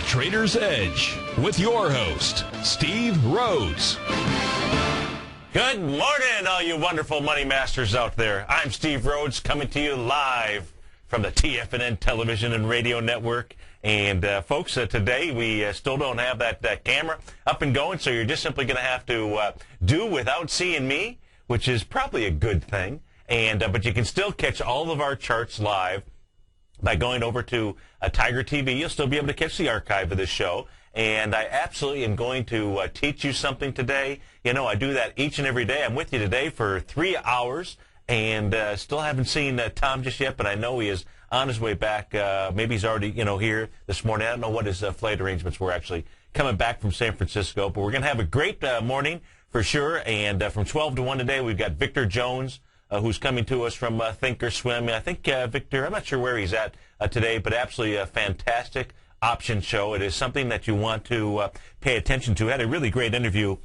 Trader's Edge with your host, Steve Rhodes. Good morning, all you wonderful money masters out there. I'm Steve Rhodes, coming to you live from the TFNN Television and Radio Network. And, folks, today we still don't have that camera up and going, so you're just simply going to have to do without seeing me, which is probably a good thing. And but you can still catch all of our charts live by going over to TigerTV. You'll still be able to catch the archive of this show. And I absolutely am going to teach you something today. You know, I do that each and every day. I'm with you today for 3 hours, and still haven't seen Tom just yet, but I know he is on his way back. Maybe he's already, here this morning. I don't know what his flight arrangements were actually coming back from San Francisco, but we're going to have a great morning for sure. And from 12 to 1 today, we've got Victor Jones, who's coming to us from Thinkorswim. I think Victor, I'm not sure where he's at today, but absolutely a fantastic option show. It is something that you want to pay attention to. I had a really great interview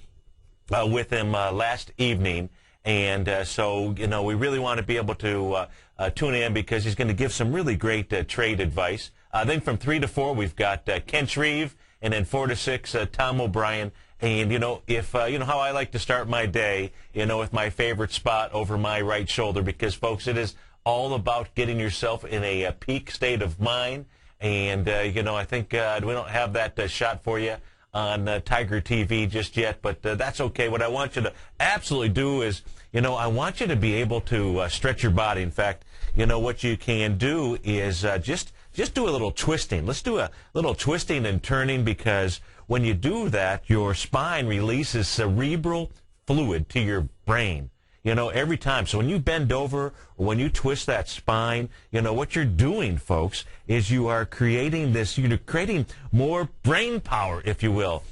with him last evening, and so, we really want to be able to tune in because he's going to give some really great trade advice. Then from 3 to 4, we've got Ken Shreve, and then 4 to 6, Tom O'Brien. And, if, how I like to start my day, with my favorite spot over my right shoulder, because, folks, it is all about getting yourself in a peak state of mind. And, I think we don't have that shot for you on Tiger TV just yet, but that's okay. What I want you to absolutely do is, I want you to be able to stretch your body. In fact, what you can do is just do a little twisting. Let's do a little twisting and turning, because when you do that, your spine releases cerebral fluid to your brain, every time. So when you bend over or when you twist that spine, what you're doing, folks, is you're creating more brain power, if you will.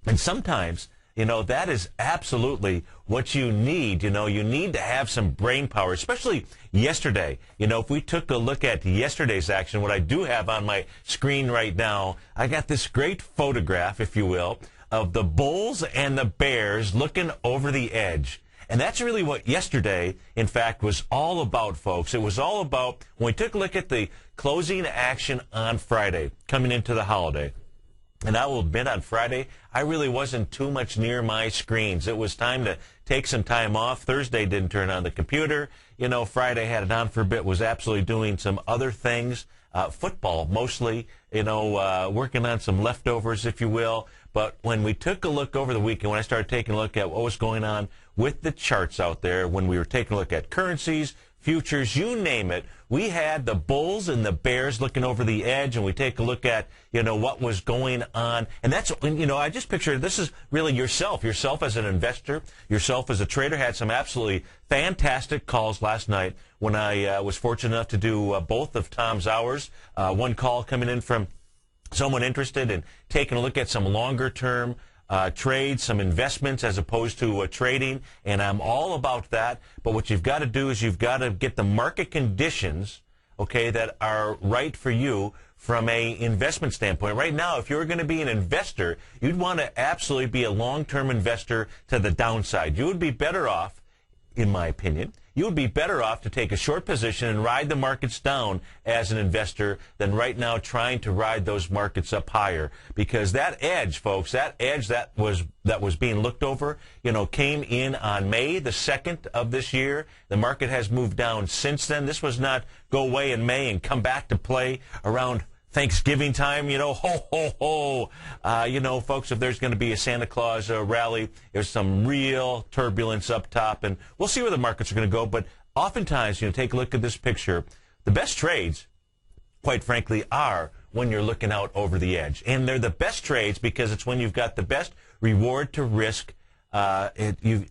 And sometimes, that is absolutely what you need. You need to have some brain power, especially yesterday. If we took a look at yesterday's action, what I do have on my screen right now, I got this great photograph, if you will, of the Bulls and the Bears looking over the edge. And that's really what yesterday, in fact, was all about, folks. It was all about when we took a look at the closing action on Friday, coming into the holiday. And I will admit, on Friday, I really wasn't too much near my screens. It was time to take some time off. Thursday didn't turn on the computer. Friday had it on for a bit, was absolutely doing some other things. Football, mostly, working on some leftovers, if you will. But when we took a look over the weekend, when I started taking a look at what was going on with the charts out there, when we were taking a look at currencies, futures, you name it, we had the Bulls and the Bears looking over the edge, and we take a look at, what was going on. And that's, I just picture this is really yourself as an investor, yourself as a trader. Had some absolutely fantastic calls last night when I was fortunate enough to do both of Tom's hours. One call coming in from someone interested in taking a look at some longer-term trades, some investments as opposed to trading, and I'm all about that. But what you've got to do is you've got to get the market conditions, okay, that are right for you from a investment standpoint. Right now, if you're going to be an investor, you'd want to absolutely be a long-term investor to the downside. You would be better off, in my opinion, you would be better off to take a short position and ride the markets down as an investor than right now trying to ride those markets up higher. Because that edge, folks, that edge that was being looked over, came in on May the 2nd of this year. The market has moved down since then. This was not go away in May and come back to play around Thanksgiving time, ho, ho, ho. Folks, if there's going to be a Santa Claus rally, there's some real turbulence up top, and we'll see where the markets are going to go. But oftentimes, take a look at this picture. The best trades, quite frankly, are when you're looking out over the edge. And they're the best trades because it's when you've got the best reward to risk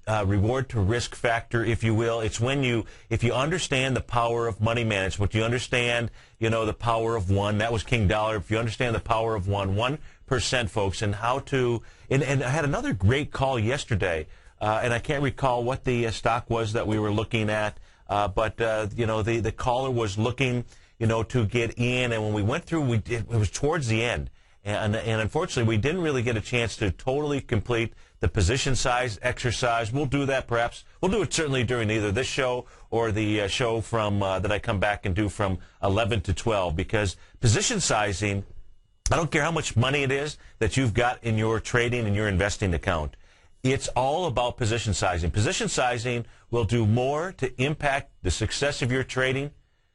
reward to risk factor, if you will. It's when if you understand the power of money management, you understand, the power of one. That was King Dollar. If you understand the power of 1%, folks, and how to, and I had another great call yesterday, and I can't recall what the stock was that we were looking at, but the caller was looking, to get in, and when we went through, it was towards the end. And unfortunately, we didn't really get a chance to totally complete the position size exercise. We'll do that perhaps. We'll do it certainly during either this show or the show from that I come back and do from 11 to 12, because position sizing I don't care how much money it is that you've got in your trading and your investing account. It's all about position sizing. Position sizing will do more to impact the success of your trading.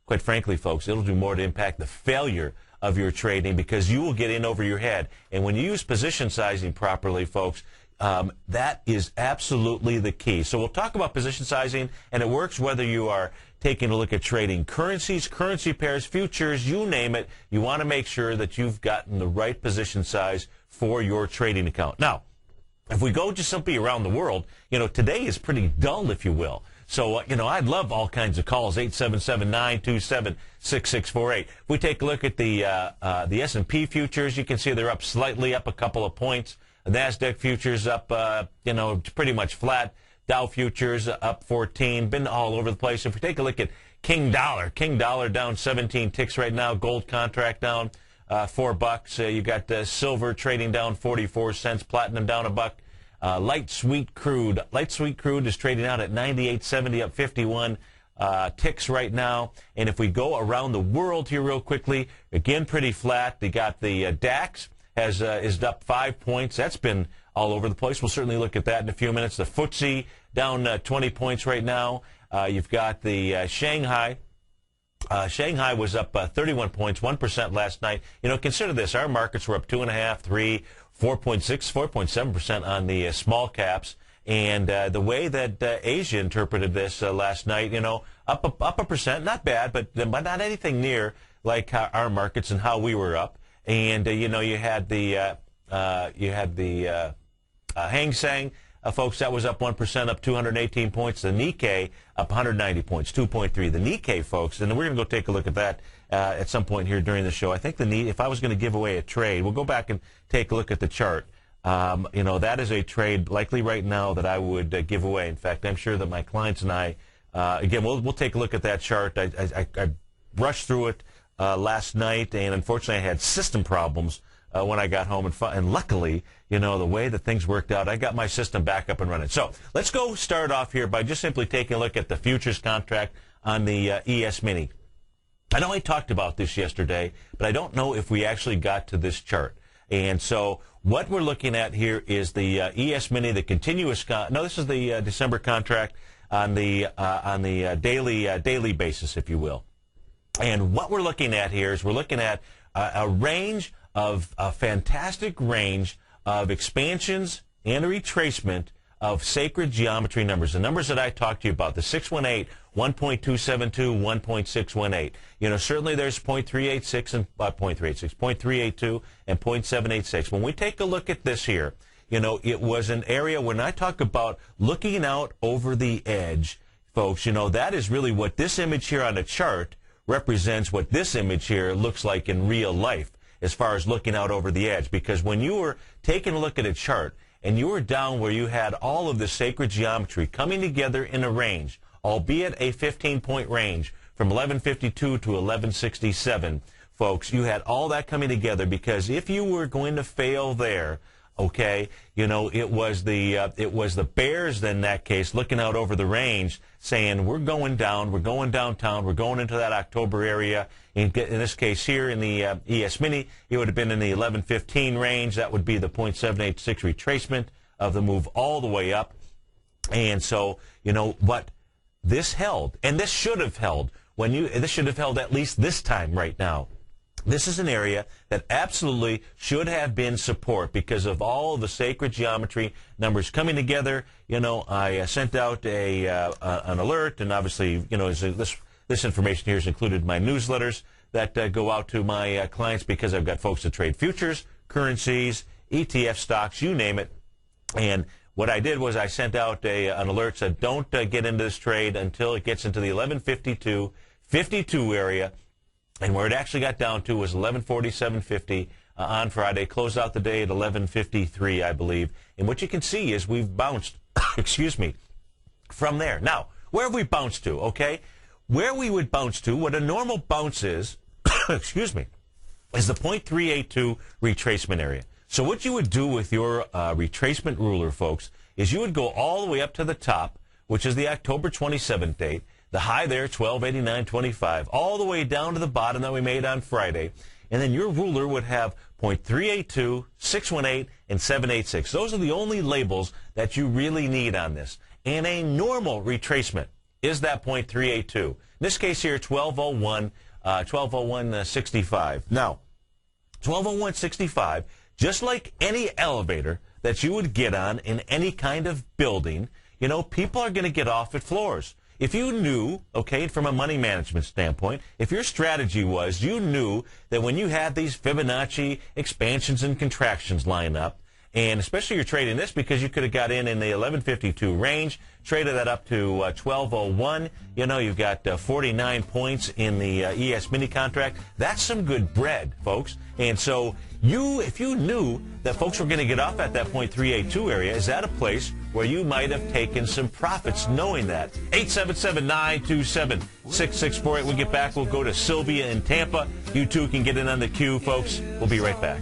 Quite frankly, folks, it'll do more to impact the failure of your trading because you will get in over your head. And when you use position sizing properly, folks, that is absolutely the key. So we'll talk about position sizing, and it works whether you are taking a look at trading currencies, currency pairs, futures, you name it. You want to make sure that you've gotten the right position size for your trading account. Now, if we go just simply around the world, today is pretty dull, if you will. So, I'd love all kinds of calls, 877-927-6648. If we take a look at the S&P futures, you can see they're up slightly, up a couple of points. The NASDAQ futures up, pretty much flat. Dow futures up 14, been all over the place. If we take a look at King Dollar down 17 ticks right now. Gold contract down $4. You got silver trading down 44 cents. Platinum down $1. Light sweet crude is trading out at 98.70, up 51 ticks right now. And if we go around the world here real quickly, again pretty flat. They got the DAX is up 5 points. That's been all over the place. We'll certainly look at that in a few minutes. The FTSE down 20 points right now. You've got the Shanghai. Shanghai was up 31 points, 1% last night. Consider this. Our markets were up 2.5%, 3%, 4.6%, 4.7% on the small caps. And the way that Asia interpreted this last night, up a percent, not bad, but not anything near like our markets and how we were up. And you had the Hang Seng, folks, that was up 1%, up 218 points. The Nikkei up 190 points, 2.3. The Nikkei, folks, and we're going to go take a look at that at some point here during the show. I think if I was going to give away a trade, we'll go back and take a look at the chart. That is a trade likely right now that I would give away. In fact, I'm sure that my clients and I, again, we'll take a look at that chart. I rushed through it last night, and unfortunately I had system problems when I got home, and luckily, the way that things worked out, I got my system back up and running. So let's go start off here by just simply taking a look at the futures contract on the ES Mini. I know I talked about this yesterday, but I don't know if we actually got to this chart. And so what we're looking at here is the ES Mini, the continuous. No, this is the December contract on the daily basis, if you will. And what we're looking at here is we're looking at a fantastic range of expansions and a retracement of sacred geometry numbers, the numbers that I talked to you about, the 618, 1.272, 1.618. Certainly there's 0.386 and 0.382 and 0.786. When we take a look at this here, it was an area when I talk about looking out over the edge, folks, that is really what this image here on the chart represents, what this image here looks like in real life as far as looking out over the edge. Because when you were taking a look at a chart and you were down where you had all of the sacred geometry coming together in a range, albeit a 15-point range from 1152 to 1167, folks, you had all that coming together, because if you were going to fail there, okay, it was the bears in that case looking out over the range saying, we're going down, we're going downtown, we're going into that October area. In this case here in the ES Mini, it would have been in the 1115 range. That would be the 0.786 retracement of the move all the way up. And so, what this held, and this should have held this should have held at least this time right now. This is an area that absolutely should have been support because of all the sacred geometry numbers coming together. I sent out an alert, and obviously, this information here is included in my newsletters that go out to my clients, because I've got folks that trade futures, currencies, ETF stocks, you name it. And what I did was I sent out an alert, said don't get into this trade until it gets into the 1152 area. And where it actually got down to was 1147.50 on Friday. Closed out the day at 1153, I believe. And what you can see is we've bounced, from there. Now, where have we bounced to, okay? Where we would bounce to, what a normal bounce is, is the 0.382 retracement area. So what you would do with your retracement ruler, folks, is you would go all the way up to the top, which is the October 27th date. The high there, 1289.25, all the way down to the bottom that we made on Friday. And then your ruler would have .382, 618, and 786. Those are the only labels that you really need on this. And a normal retracement is that .382. In this case here, 1201.65. Now, 1201.65, just like any elevator that you would get on in any kind of building, you know, people are going to get off at floors. If you knew, okay, from a money management standpoint, if your strategy was you knew that when you had these Fibonacci expansions and contractions line up, and especially you're trading this because you could have got in the 1152 range, traded that up to 1201. You know, you've got 49 points in the ES mini contract. That's some good bread, folks. And so if you knew that folks were going to get off at that .382 area, is that a place where you might have taken some profits knowing that? 877-927-6648. We'll get back. We'll go to Sylvia in Tampa. You too can get in on the queue, folks. We'll be right back.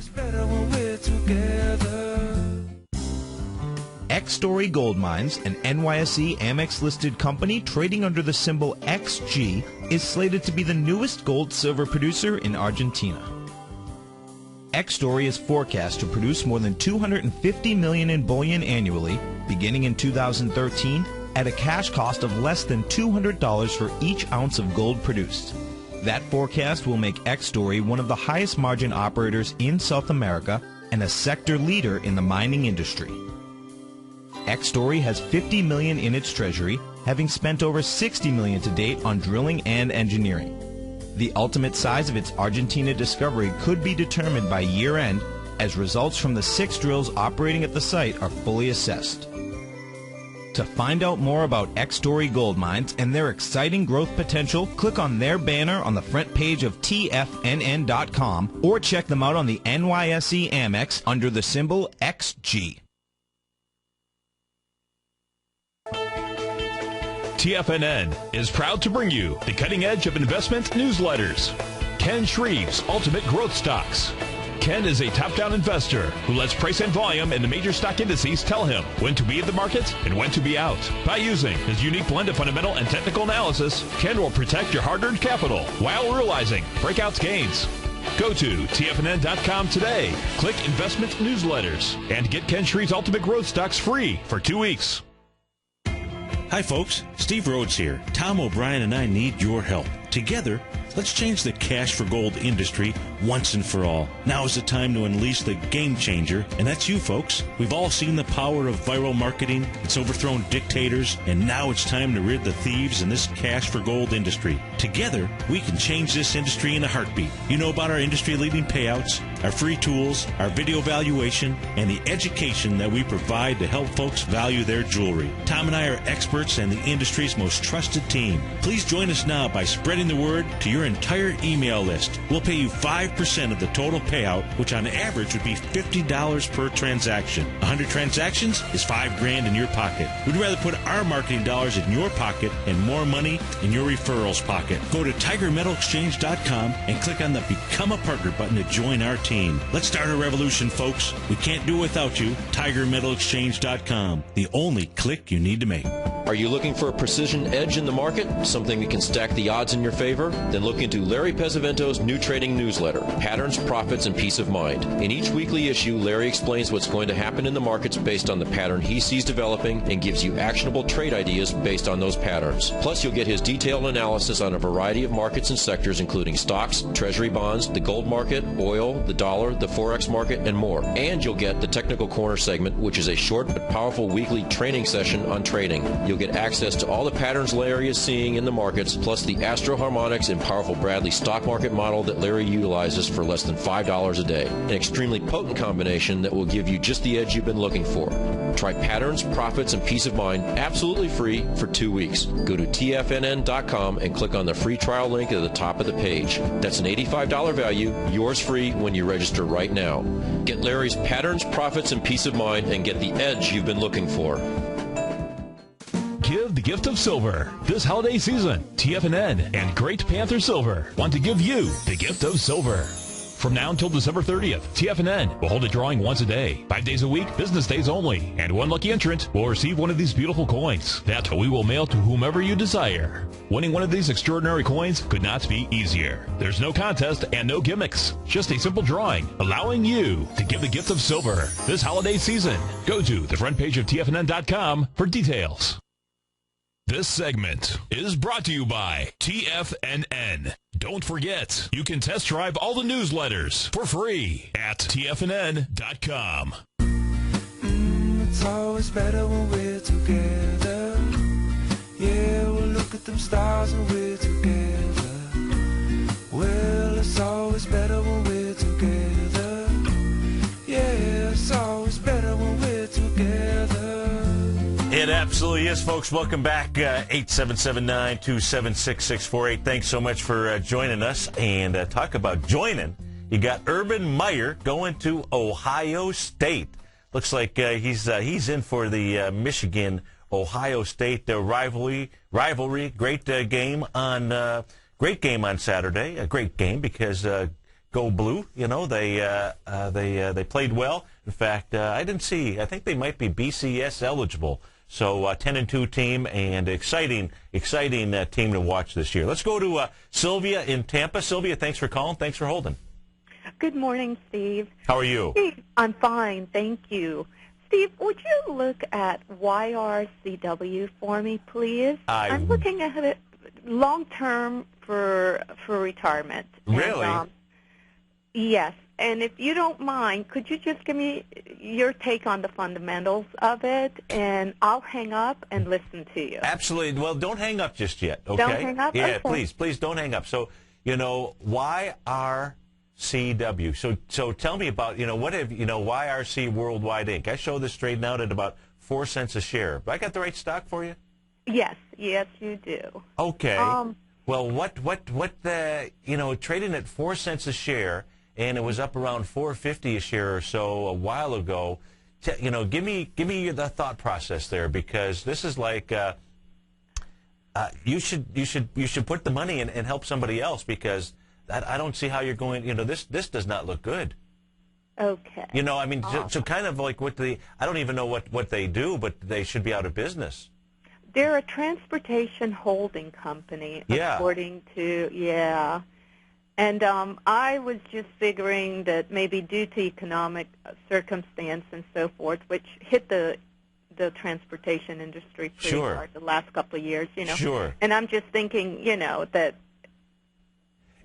X-Story Gold Mines, an NYSE Amex-listed company trading under the symbol XG, is slated to be the newest gold-silver producer in Argentina. X-Story is forecast to produce more than $250 million in bullion annually, beginning in 2013, at a cash cost of less than $200 for each ounce of gold produced. That forecast will make X-Story one of the highest margin operators in South America and a sector leader in the mining industry. X-Story has $50 million in its treasury, having spent over $60 million to date on drilling and engineering. The ultimate size of its Argentina discovery could be determined by year-end, as results from the 6 drills operating at the site are fully assessed. To find out more about X-Story Gold Mines and their exciting growth potential, click on their banner on the front page of TFNN.com or check them out on the NYSE Amex under the symbol XG. TFNN is proud to bring you the cutting edge of investment newsletters. Ken Shreve's Ultimate Growth Stocks. Ken is a top-down investor who lets price and volume in the major stock indices tell him when to be in the market and when to be out. By using his unique blend of fundamental and technical analysis, Ken will protect your hard-earned capital while realizing breakout gains. Go to TFNN.com today, click Investment Newsletters, and get Ken Shreve's Ultimate Growth Stocks free for 2 weeks. Hi folks, Steve Rhodes here. Tom O'Brien and I need your help. Together, let's change the cash for gold industry once and for all. Now is the time to unleash the game changer, and that's you folks. We've all seen the power of viral marketing. It's overthrown dictators, and now it's time to rid the thieves in this cash for gold industry. Together, we can change this industry in a heartbeat. You know about our industry-leading payouts, our free tools, our video valuation, and the education that we provide to help folks value their jewelry. Tom and I are experts and the industry's most trusted team. Please join us now by spreading the word to your entire email list. We'll pay you 5% of the total payout, which on average would be $50 per transaction. 100 transactions is $5,000 in your pocket. We'd rather put our marketing dollars in your pocket and more money in your referrals pocket. Go to TigerMetalExchange.com and click on the Become a Partner button to join our team. Let's start a revolution, folks. We can't do it without you. TigerMetalExchange.com, the only click you need to make. Are you looking for a precision edge in the market? Something that can stack the odds in your favor? Then look into Larry Pesavento's new trading newsletter, Patterns, Profits, and Peace of Mind. In each weekly issue, Larry explains what's going to happen in the markets based on the pattern he sees developing and gives you actionable trade ideas based on those patterns. Plus, you'll get his detailed analysis on a variety of markets and sectors, including stocks, treasury bonds, the gold market, oil, the dollar, the forex market, and more. And you'll get the Technical Corner segment, which is a short but powerful weekly training session on trading. You'll get access to all the patterns Larry is seeing in the markets, plus the Astro Harmonics and powerful Bradley stock market model that Larry utilizes for less than $5 a day. An extremely potent combination that will give you just the edge you've been looking for. Try Patterns, Profits, and Peace of Mind absolutely free for 2 weeks. Go to TFNN.com and click on the free trial link at the top of the page. That's an $85 value, yours free when you register right now. Get Larry's Patterns, Profits, and Peace of Mind and get the edge you've been looking for. Give the gift of silver. This holiday season, TFNN and Great Panther Silver want to give you the gift of silver. From now until December 30th, TFNN will hold a drawing once a day, 5 days a week, business days only, and one lucky entrant will receive one of these beautiful coins that we will mail to whomever you desire. Winning one of these extraordinary coins could not be easier. There's no contest and no gimmicks, just a simple drawing, allowing you to give the gift of silver this holiday season. Go to the front page of TFNN.com for details. This segment is brought to you by TFNN. Don't forget, you can test drive all the newsletters for free at TFNN.com. It's always better when we're together. Yeah, we'll look at them stars when we're together. Well, it's always better when we're together. Yeah, it's always better when we're together. It absolutely is, folks. Welcome back, 877-927-6648. Thanks so much for joining us. And talk about joining. You got Urban Meyer going to Ohio State. Looks like he's in for the Michigan-Ohio State rivalry. Great game on Saturday. A great game because Go Blue. You know they played well. In fact, I think they might be BCS eligible. So 10-2 team and exciting team to watch this year. Let's go to Sylvia in Tampa. Sylvia, thanks for calling. Thanks for holding. Good morning, Steve. How are you? Steve, I'm fine, thank you. Steve, would you look at YRCW for me, please? I'm looking at it long-term for retirement. Really? And, yes. And if you don't mind, could you just give me your take on the fundamentals of it, and I'll hang up and listen to you. Absolutely. Well, don't hang up just yet, okay? Don't hang up? Yeah, Okay. please don't hang up. So, YRCW. So tell me about, YRC Worldwide Inc. I show this trading out at about 4 cents a share. Have I got the right stock for you? Yes, you do. Okay. Well, what trading at 4 cents a share, and it was up around $4.50 a share or so a while ago. Give me the thought process there, because this is like you should put the money in and help somebody else, because I don't see how you're going. This does not look good. Okay. So kind of like I don't even know what they do, but they should be out of business. They're a transportation holding company, according to, And I was just figuring that maybe due to economic circumstance and so forth, which hit the transportation industry pretty hard the last couple of years, Sure. And I'm just thinking, that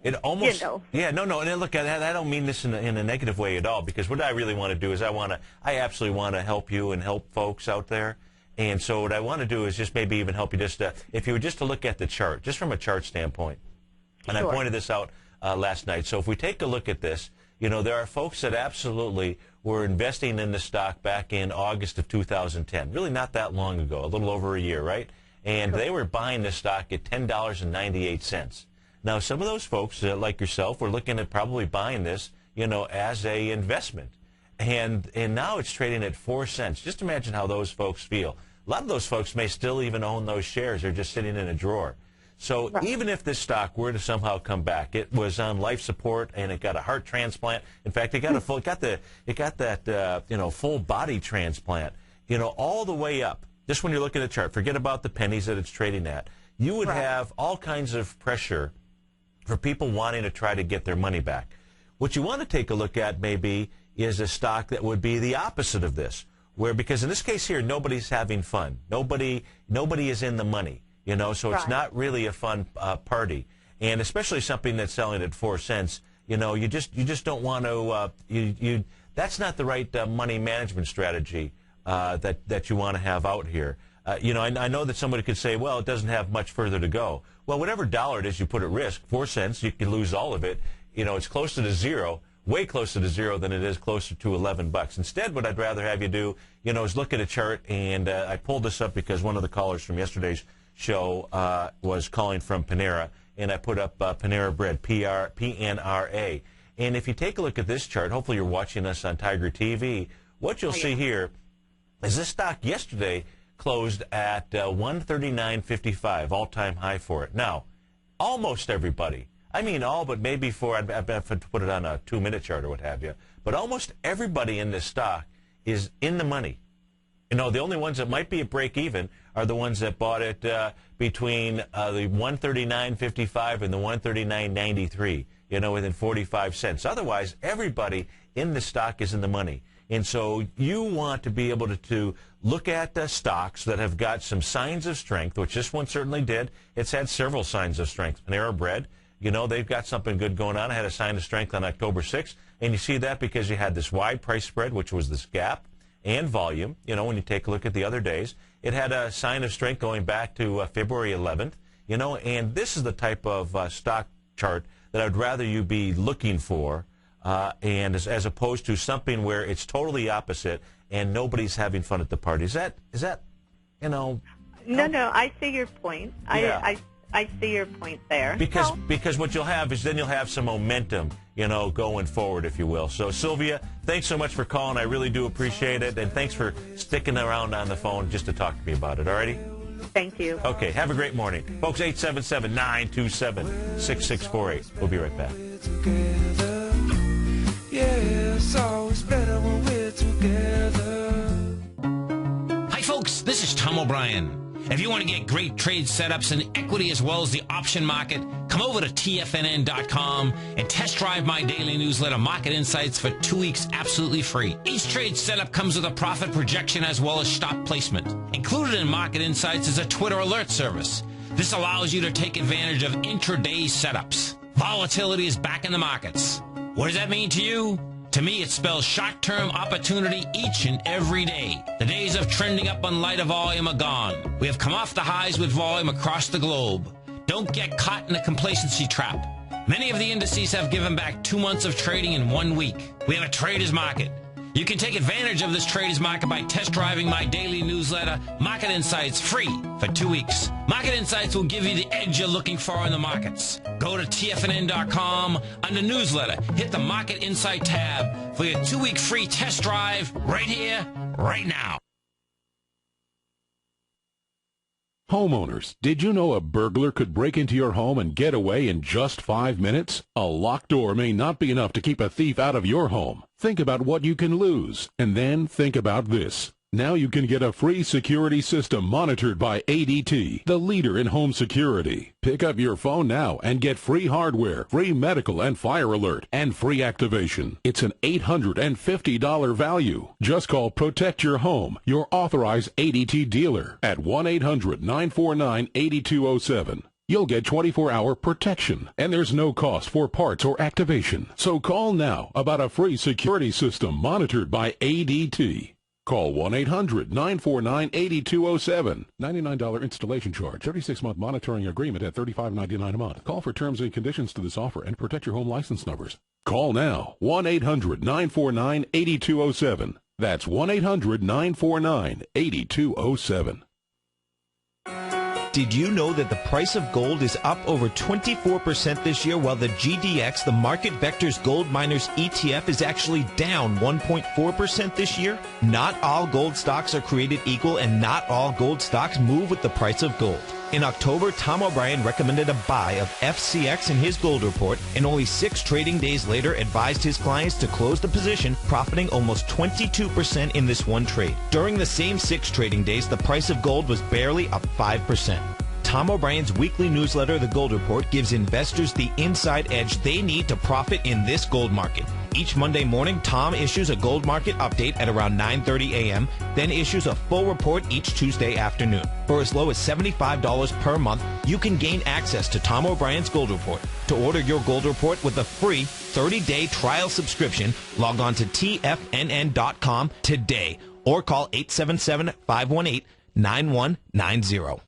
it almost, no. And look, I don't mean this in a negative way at all, because what I really want to do is I absolutely want to help you and help folks out there. And so what I want to do is just maybe even help you if you were just to look at the chart, just from a chart standpoint. And I pointed this out last night. So if we take a look at this, there are folks that absolutely were investing in the stock back in August of 2010, really not that long ago, a little over a year, right? And they were buying this stock at $10.98. Now, some of those folks, like yourself, were looking at probably buying this, as a investment. And now it's trading at 4 cents. Just imagine how those folks feel. A lot of those folks may still even own those shares. They're just sitting in a drawer. So even if this stock were to somehow come back, it was on life support and it got a heart transplant. In fact, it got that full body transplant, all the way up. Just when you're looking at the chart, forget about the pennies that it's trading at. You would have all kinds of pressure for people wanting to try to get their money back. What you want to take a look at maybe is a stock that would be the opposite of this, because in this case here, nobody's having fun. Nobody is in the money. So it's not really a fun party, and especially something that's selling at 4 cents. You just don't want to. That's not the right money management strategy that you want to have out here. I know that somebody could say, well, it doesn't have much further to go. Well, whatever dollar it is you put at risk, 4 cents, you can lose all of it. It's closer to zero, way closer to zero than it is closer to $11. Instead, what I'd rather have you do, is look at a chart, and I pulled this up because one of the callers from yesterday's show was calling from Panera, and I put up Panera Bread, PNRA. And if you take a look at this chart, hopefully you're watching us on TigerTV, what you'll see here is this stock yesterday closed at $139.55, all-time high for it. Now, almost everybody, I mean all but maybe for, I'd have to put it on a 2-minute chart or what have you, but almost everybody in this stock is in the money. You know, the only ones that might be at break even are the ones that bought it between the 139.55 and the 139.93, you know, within 45 cents. Otherwise, everybody in the stock is in the money. And so you want to be able to look at stocks that have got some signs of strength, which this one certainly did. It's had several signs of strength. Panera Bread, you know, they've got something good going on. It had a sign of strength on October 6th. And you see that because you had this wide price spread, which was this gap, and volume. You know, when you take a look at the other days, it had a sign of strength going back to February 11th. You know, and this is the type of stock chart that I'd rather you be looking for, and as opposed to something where it's totally opposite and nobody's having fun at the party. Is that you know? No, I see your point. Yeah. I see your point there. Because what you'll have is then you'll have some momentum, you know, going forward, if you will. So, Sylvia, thanks so much for calling. I really do appreciate it. And thanks for sticking around on the phone just to talk to me about it. All righty? Thank you. Okay, have a great morning. Folks, 877-927-6648. We'll be right back. Yeah, it's always better when we're together. Hi, folks. This is Tom O'Brien. If you want to get great trade setups in equity as well as the option market, come over to TFNN.com and test drive my daily newsletter, Market Insights, for 2 weeks absolutely free. Each trade setup comes with a profit projection as well as stop placement. Included in Market Insights is a Twitter alert service. This allows you to take advantage of intraday setups. Volatility is back in the markets. What does that mean to you? To me, it spells short-term opportunity each and every day. The days of trending up on lighter volume are gone. We have come off the highs with volume across the globe. Don't get caught in a complacency trap. Many of the indices have given back 2 months of trading in 1 week. We have a trader's market. You can take advantage of this trader's market by test driving my daily newsletter, Market Insights, free for 2 weeks. Market Insights will give you the edge you're looking for in the markets. Go to TFNN.com, under newsletter, hit the Market Insight tab for your 2-week free test drive right here, right now. Homeowners, did you know a burglar could break into your home and get away in just 5 minutes? A locked door may not be enough to keep a thief out of your home. Think about what you can lose, and then think about this. Now you can get a free security system monitored by ADT, the leader in home security. Pick up your phone now and get free hardware, free medical and fire alert, and free activation. It's an $850 value. Just call Protect Your Home, your authorized ADT dealer, at 1-800-949-8207. You'll get 24-hour protection, and there's no cost for parts or activation. So call now about a free security system monitored by ADT. Call 1-800-949-8207. $99 installation charge. 36-month monitoring agreement at $35.99 a month. Call for terms and conditions to this offer and protect your home license numbers. Call now. 1-800-949-8207. That's 1-800-949-8207. Did you know that the price of gold is up over 24% this year, while the GDX, the Market Vectors Gold Miners ETF, is actually down 1.4% this year? Not all gold stocks are created equal, and not all gold stocks move with the price of gold. In October, Tom O'Brien recommended a buy of FCX in his gold report, and only 6 trading days later advised his clients to close the position, profiting almost 22% in this one trade. During the same 6 trading days, the price of gold was barely up 5%. Tom O'Brien's weekly newsletter, The Gold Report, gives investors the inside edge they need to profit in this gold market. Each Monday morning, Tom issues a gold market update at around 9:30 a.m., then issues a full report each Tuesday afternoon. For as low as $75 per month, you can gain access to Tom O'Brien's Gold Report. To order your gold report with a free 30-day trial subscription, log on to TFNN.com today or call 877-518-9190.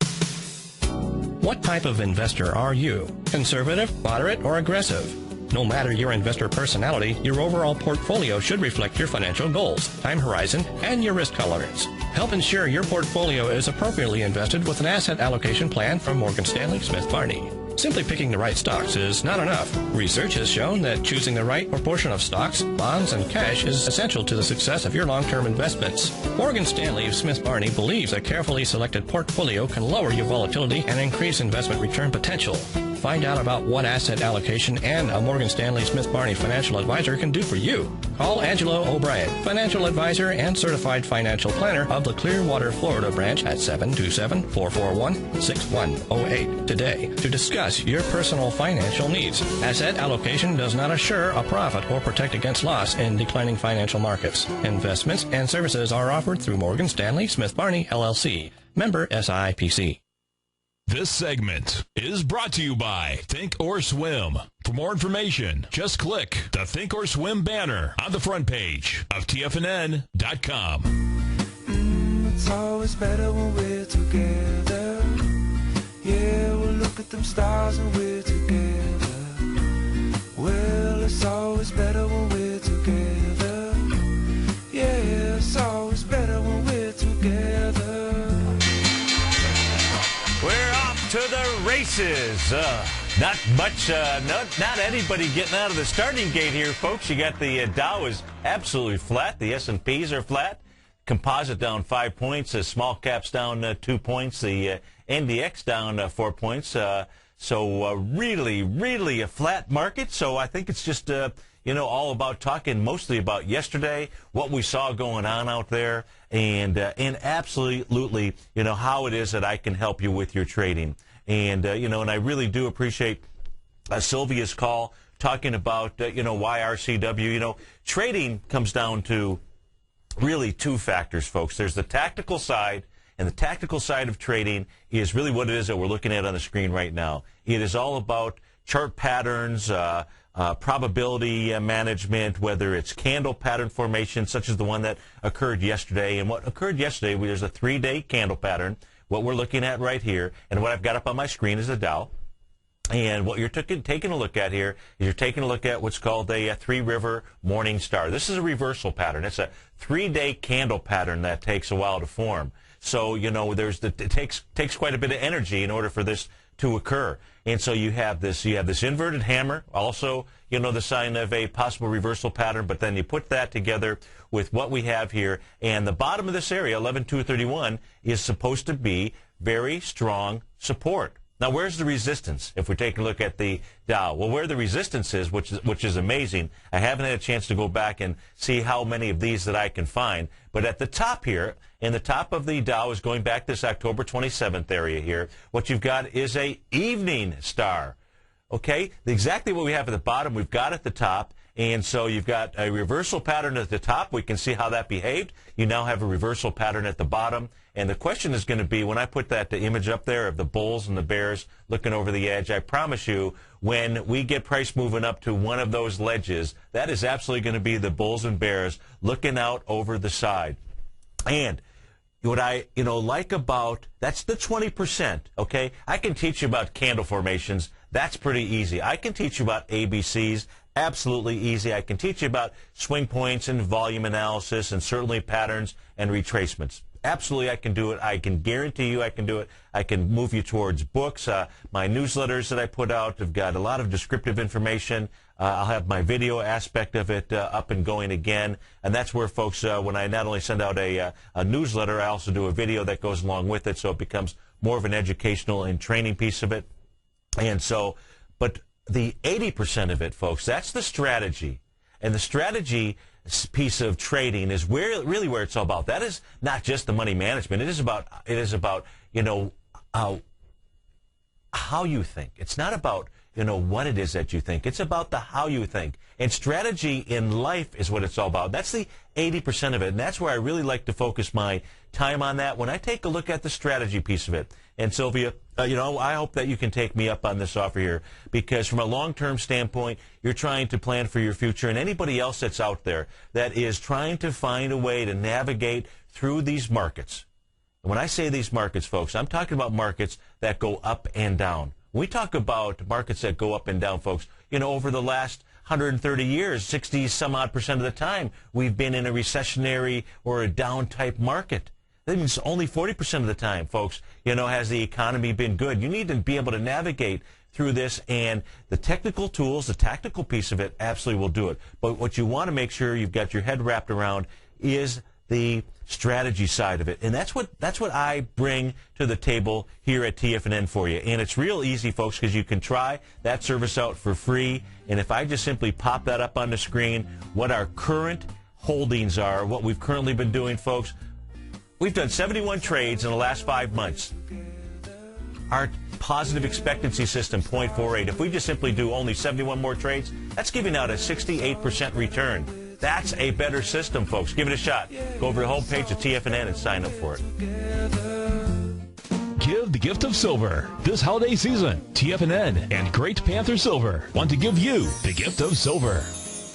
What type of investor are you? Conservative, moderate, or aggressive? No matter your investor personality, your overall portfolio should reflect your financial goals, time horizon, and your risk tolerance. Help ensure your portfolio is appropriately invested with an asset allocation plan from Morgan Stanley Smith Barney. Simply picking the right stocks is not enough. Research has shown that choosing the right proportion of stocks, bonds, and cash is essential to the success of your long-term investments. Morgan Stanley Smith Barney believes a carefully selected portfolio can lower your volatility and increase investment return potential. Find out about what asset allocation and a Morgan Stanley Smith Barney financial advisor can do for you. Call Angelo O'Brien, financial advisor and certified financial planner of the Clearwater, Florida branch at 727-441-6108 today to discuss your personal financial needs. Asset allocation does not assure a profit or protect against loss in declining financial markets. Investments and services are offered through Morgan Stanley Smith Barney, LLC. Member SIPC. This segment is brought to you by Think or Swim. For more information, just click the Think or Swim banner on the front page of TFNN.com. It's always better when we're together. Yeah, we'll look at them stars when we're together. Well, it's always better when we're together. Yeah, it's always better when we're together. We're off to the races. Not much, not anybody getting out of the starting gate here, folks. You got the Dow is absolutely flat. The S&Ps are flat. Composite down 5 points. Small caps down 2 points. The NDX down 4 points. So really, really a flat market. So I think it's just, all about talking mostly about yesterday, what we saw going on out there, and absolutely, how it is that I can help you with your trading. And, and I really do appreciate Sylvia's call talking about, why RCW. Trading comes down to really two factors, folks. There's the tactical side, and the tactical side of trading is really what it is that we're looking at on the screen right now. It is all about chart patterns, probability management, whether it's candle pattern formation, such as the one that occurred yesterday. And what occurred yesterday, there's a 3-day candle pattern. What we're looking at right here, and what I've got up on my screen is the Dow. And what you're taking a look at here is you're taking a look at what's called a three-river morning star. This is a reversal pattern. It's a 3-day candle pattern that takes a while to form. So, it takes quite a bit of energy in order for this to occur. And so you have this inverted hammer, also, the sign of a possible reversal pattern, but then you put that together with what we have here, and the bottom of this area, 11,231, is supposed to be very strong support. Now, where's the resistance if we're taking a look at the Dow? Well, where the resistance is, which is amazing, I haven't had a chance to go back and see how many of these that I can find, but at the top here, in the top of the Dow is going back this October 27th area here. What you've got is a evening star. Okay? Exactly what we have at the bottom, we've got at the top. And so you've got a reversal pattern at the top. We can see how that behaved. You now have a reversal pattern at the bottom. And the question is going to be, when I put that image up there of the bulls and the bears looking over the edge, I promise you, when we get price moving up to one of those ledges, that is absolutely going to be the bulls and bears looking out over the side. And what I, like about, that's the 20%, okay? I can teach you about candle formations. That's pretty easy. I can teach you about ABCs. Absolutely easy. I can teach you about swing points and volume analysis and certainly patterns and retracements. Absolutely, I can do it. I can guarantee you I can do it. I can move you towards books. My newsletters that I put out have got a lot of descriptive information. I'll have my video aspect of it up and going again. And that's where, folks, when I not only send out a newsletter, I also do a video that goes along with it, so it becomes more of an educational and training piece of it. And so, but the 80% of it, folks, that's the strategy. And the strategy piece of trading is really where it's all about. That is not just the money management. It is about how you think. It's not about what it is that you think. It's about the how you think. And strategy in life is what it's all about. That's the 80% of it. And that's where I really like to focus my time on that when I take a look at the strategy piece of it. And Sylvia, I hope that you can take me up on this offer here, because from a long-term standpoint, you're trying to plan for your future, and anybody else that's out there that is trying to find a way to navigate through these markets. And when I say these markets, folks, I'm talking about markets that go up and down. When we talk about markets that go up and down, folks, over the last 130 years, 60-some-odd% of the time, we've been in a recessionary or a down-type market. That means only 40% of the time, folks, has the economy been good. You need to be able to navigate through this, and the technical tools, the tactical piece of it, absolutely will do it. But what you want to make sure you've got your head wrapped around is the strategy side of it. And that's what I bring to the table here at TFNN for you. And it's real easy, folks, because you can try that service out for free. And if I just simply pop that up on the screen, what our current holdings are, what we've currently been doing, folks, we've done 71 trades in the last 5 months. Our positive expectancy system, 0.48. If we just simply do only 71 more trades, that's giving out a 68% return. That's a better system, folks. Give it a shot. Go over to the homepage of TFNN and sign up for it. Give the gift of silver this holiday season. TFNN and Great Panther Silver want to give you the gift of silver.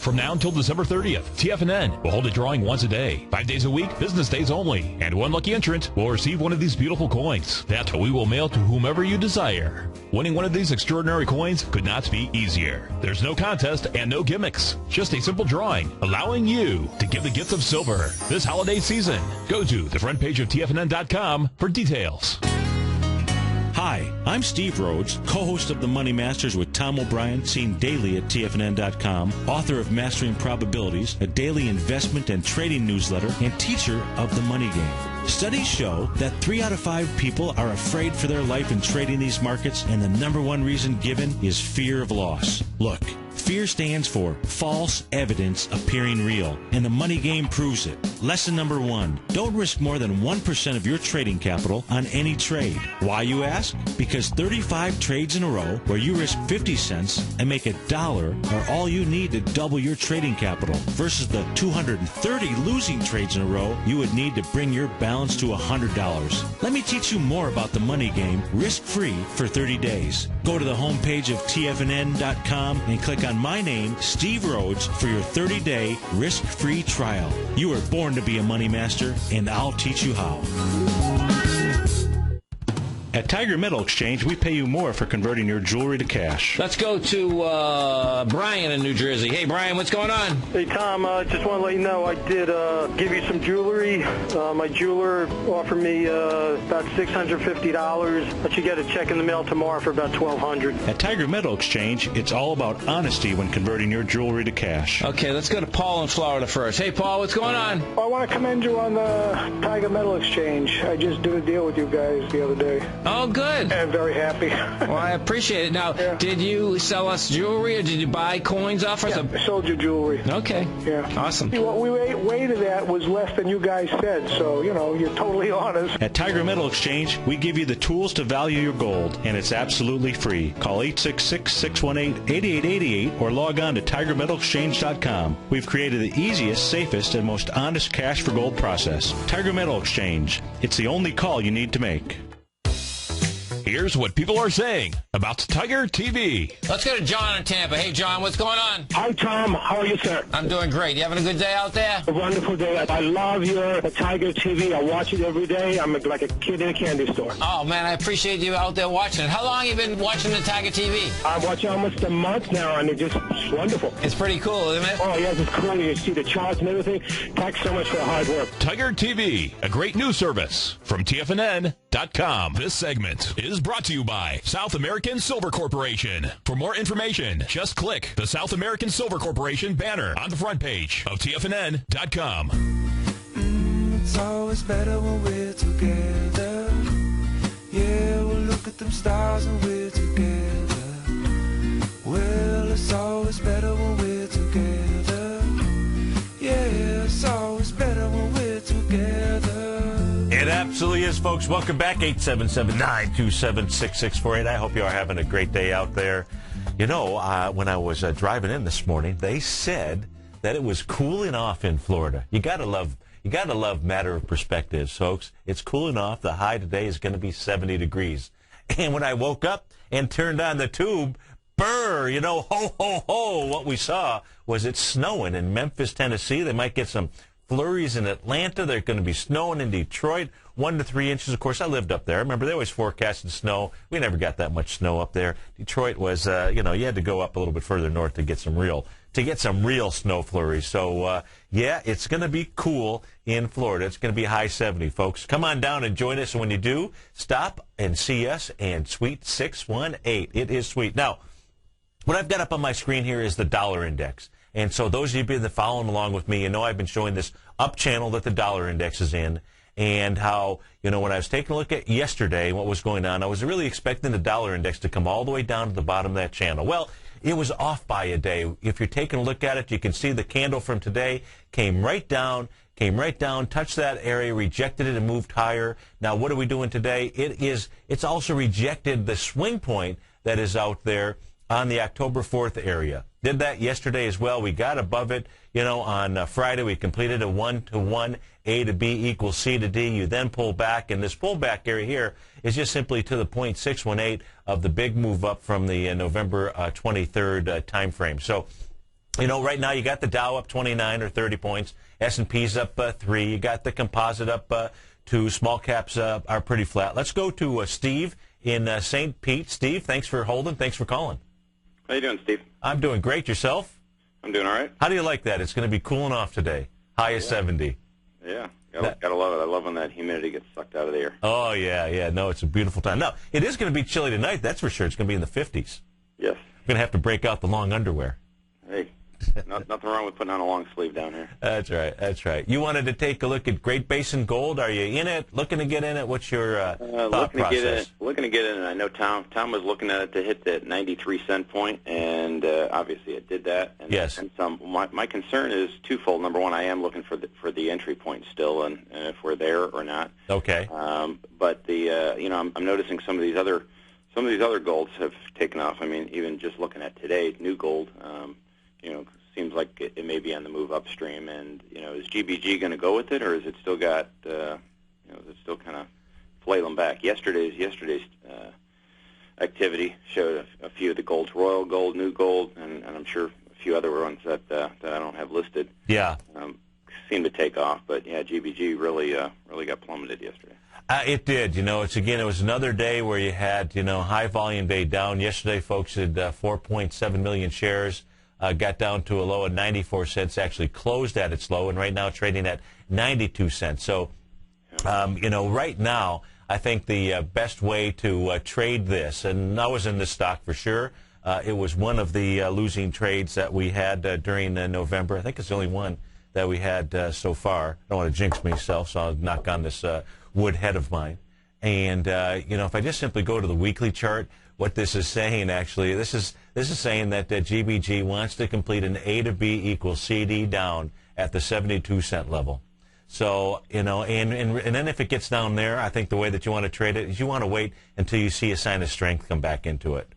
From now until December 30th, TFNN will hold a drawing once a day, 5 days a week, business days only, and one lucky entrant will receive one of these beautiful coins that we will mail to whomever you desire. Winning one of these extraordinary coins could not be easier. There's no contest and no gimmicks, just a simple drawing, allowing you to give the gift of silver this holiday season. Go to the front page of TFNN.com for details. Hi, I'm Steve Rhodes, co-host of The Money Masters with Tom O'Brien, seen daily at TFNN.com, author of Mastering Probabilities, a daily investment and trading newsletter, and teacher of the money game. Studies show that 3 out of 5 people are afraid for their life in trading these markets, and the number one reason given is fear of loss. Look, fear stands for false evidence appearing real, and the money game proves it. Lesson number 1, don't risk more than 1% of your trading capital on any trade. Why, you ask? Because 35 trades in a row where you risk 50 cents and make $1 are all you need to double your trading capital versus the 230 losing trades in a row you would need to bring your balance to $100. Let me teach you more about the money game risk-free for 30 days. Go to the homepage of TFNN.com and click on my name, Steve Rhodes, for your 30-day risk-free trial. You were born to be a money master, and I'll teach you how. At Tiger Metal Exchange, we pay you more for converting your jewelry to cash. Let's go to Brian in New Jersey. Hey, Brian, what's going on? Hey, Tom, just want to let you know I did give you some jewelry. My jeweler offered me about $650. Let you get a check in the mail tomorrow for about $1,200. At Tiger Metal Exchange, it's all about honesty when converting your jewelry to cash. Okay, let's go to Paul in Florida first. Hey, Paul, what's going on? I want to commend you on the Tiger Metal Exchange. I just did a deal with you guys the other day. Oh, good. I'm very happy. Well, I appreciate it. Now, Did you sell us jewelry or did you buy coins off us? Yeah, I sold you jewelry. Okay. Yeah. Awesome. What we weighted at was less than you guys said, so, you're totally honest. At Tiger Metal Exchange, we give you the tools to value your gold, and it's absolutely free. Call 866-618-8888 or log on to TigerMetalExchange.com. We've created the easiest, safest, and most honest cash for gold process. Tiger Metal Exchange. It's the only call you need to make. Here's what people are saying about Tiger TV. Let's go to John in Tampa. Hey, John, what's going on? Hi, Tom. How are you, sir? I'm doing great. You having a good day out there? A wonderful day. I love your Tiger TV. I watch it every day. I'm like a kid in a candy store. Oh, man, I appreciate you out there watching it. How long have you been watching the Tiger TV? I'm watching almost a month now, and it's wonderful. It's pretty cool, isn't it? Oh, yes, it's cool. You see the charts and everything. Thanks so much for the hard work. Tiger TV, a great news service from TFNN.com. This segment is brought to you by South American Silver Corporation. For more information, just click the South American Silver Corporation banner on the front page of TFNN.com. It's always better when we're together. Yeah, we'll look at them stars and we're together. Well, it's always better when we're together. Yeah, it's always better when we're together. It absolutely is, folks. Welcome back, 877-927-6648. I hope you are having a great day out there. When I was driving in this morning, they said that it was cooling off in Florida. You gotta love matter of perspectives, folks. It's cooling off. The high today is going to be 70 degrees. And when I woke up and turned on the tube, ho, ho, ho, what we saw was it's snowing in Memphis, Tennessee. They might get some flurries in Atlanta. They're going to be snowing in Detroit, 1 to 3 inches. Of course, I lived up there. Remember, they always forecasted snow. We never got that much snow up there. Detroit was, you had to go up a little bit further north to get some real snow flurries. So, it's going to be cool in Florida. It's going to be high 70, folks. Come on down and join us. And when you do, stop and see us in Suite 618. It is sweet. Now, what I've got up on my screen here is the dollar index. And so those of you that following along with me, you know I've been showing this up channel that the dollar index is in, and how, when I was taking a look at yesterday what was going on, I was really expecting the dollar index to come all the way down to the bottom of that channel. Well, it was off by a day. If you're taking a look at it, you can see the candle from today came right down, touched that area, rejected it, and moved higher. Now, what are we doing today? It's also rejected the swing point that is out there on the October 4th area. Did that yesterday as well. We got above it. On Friday we completed a 1-to-1, A to B equals C to D. You then pull back, and this pullback area here is just simply to the 0.618 of the big move up from the November 23rd time frame. So, right now you got the Dow up 29 or 30 points. S&P's up 3. You got the composite up 2. Small caps are pretty flat. Let's go to Steve in St. Pete. Steve, thanks for holding. Thanks for calling. How you doing, Steve? I'm doing great. Yourself? I'm doing all right. How do you like that? It's going to be cooling off today. High of 70. Yeah. Gotta love it. I love when that humidity gets sucked out of the air. Oh, yeah. No, it's a beautiful time. Now, it is going to be chilly tonight. That's for sure. It's going to be in the 50s. Yes. We're going to have to break out the long underwear. Hey, nothing wrong with putting on a long sleeve down here. That's right. You wanted to take a look at Great Basin Gold. Are you in it? Looking to get in it? What's your thought process? Looking to get in it. I know Tom was looking at it to hit that 93-cent point, and obviously it did that. And, yes. And some. My concern is twofold. Number one, I am looking for the entry point still, and if we're there or not. Okay. But I'm noticing some of these other golds have taken off. I mean, even just looking at today, new gold. Seems like it may be on the move upstream, and is GBG going to go with it, or is it still got, is it still kind of flailing back? Yesterday's activity showed a few of the golds, Royal Gold, New Gold, and I'm sure a few other ones that I don't have listed. Yeah, seem to take off, but yeah, GBG really got plummeted yesterday. It did. It was another day where you had high volume day down. Yesterday, folks had 4.7 million shares. Got down to a low of 94 cents, actually closed at its low, and right now trading at 92 cents. So, right now, I think the best way to trade this, and I was in this stock for sure, it was one of the losing trades that we had during November. I think it's the only one that we had so far. I don't want to jinx myself, so I'll knock on this wood head of mine. And, if I just simply go to the weekly chart, what this is saying, actually, this is saying that GBG wants to complete an A to B equals CD down at the 72-cent level. So, and then if it gets down there, I think the way that you want to trade it is you want to wait until you see a sign of strength come back into it.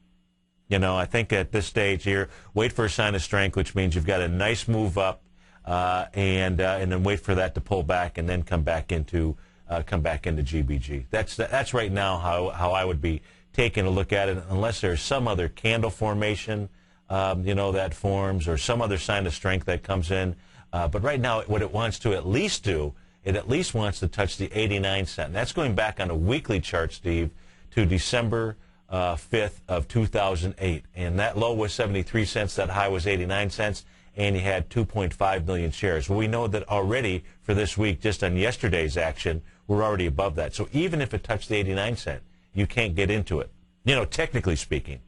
I think at this stage here, wait for a sign of strength, which means you've got a nice move up, and then wait for that to pull back and then come back into GBG. That's right now how I would be taking a look at it, unless there's some other candle formation, that forms, or some other sign of strength that comes in. But right now, what it wants to at least do, it at least wants to touch the 89 cent. And that's going back on a weekly chart, Steve, to December 5th of 2008. And that low was 73 cents, that high was 89 cents, and you had 2.5 million shares. Well, we know that already for this week, just on yesterday's action, we're already above that. So even if it touched the 89 cent, you can't get into it, technically speaking.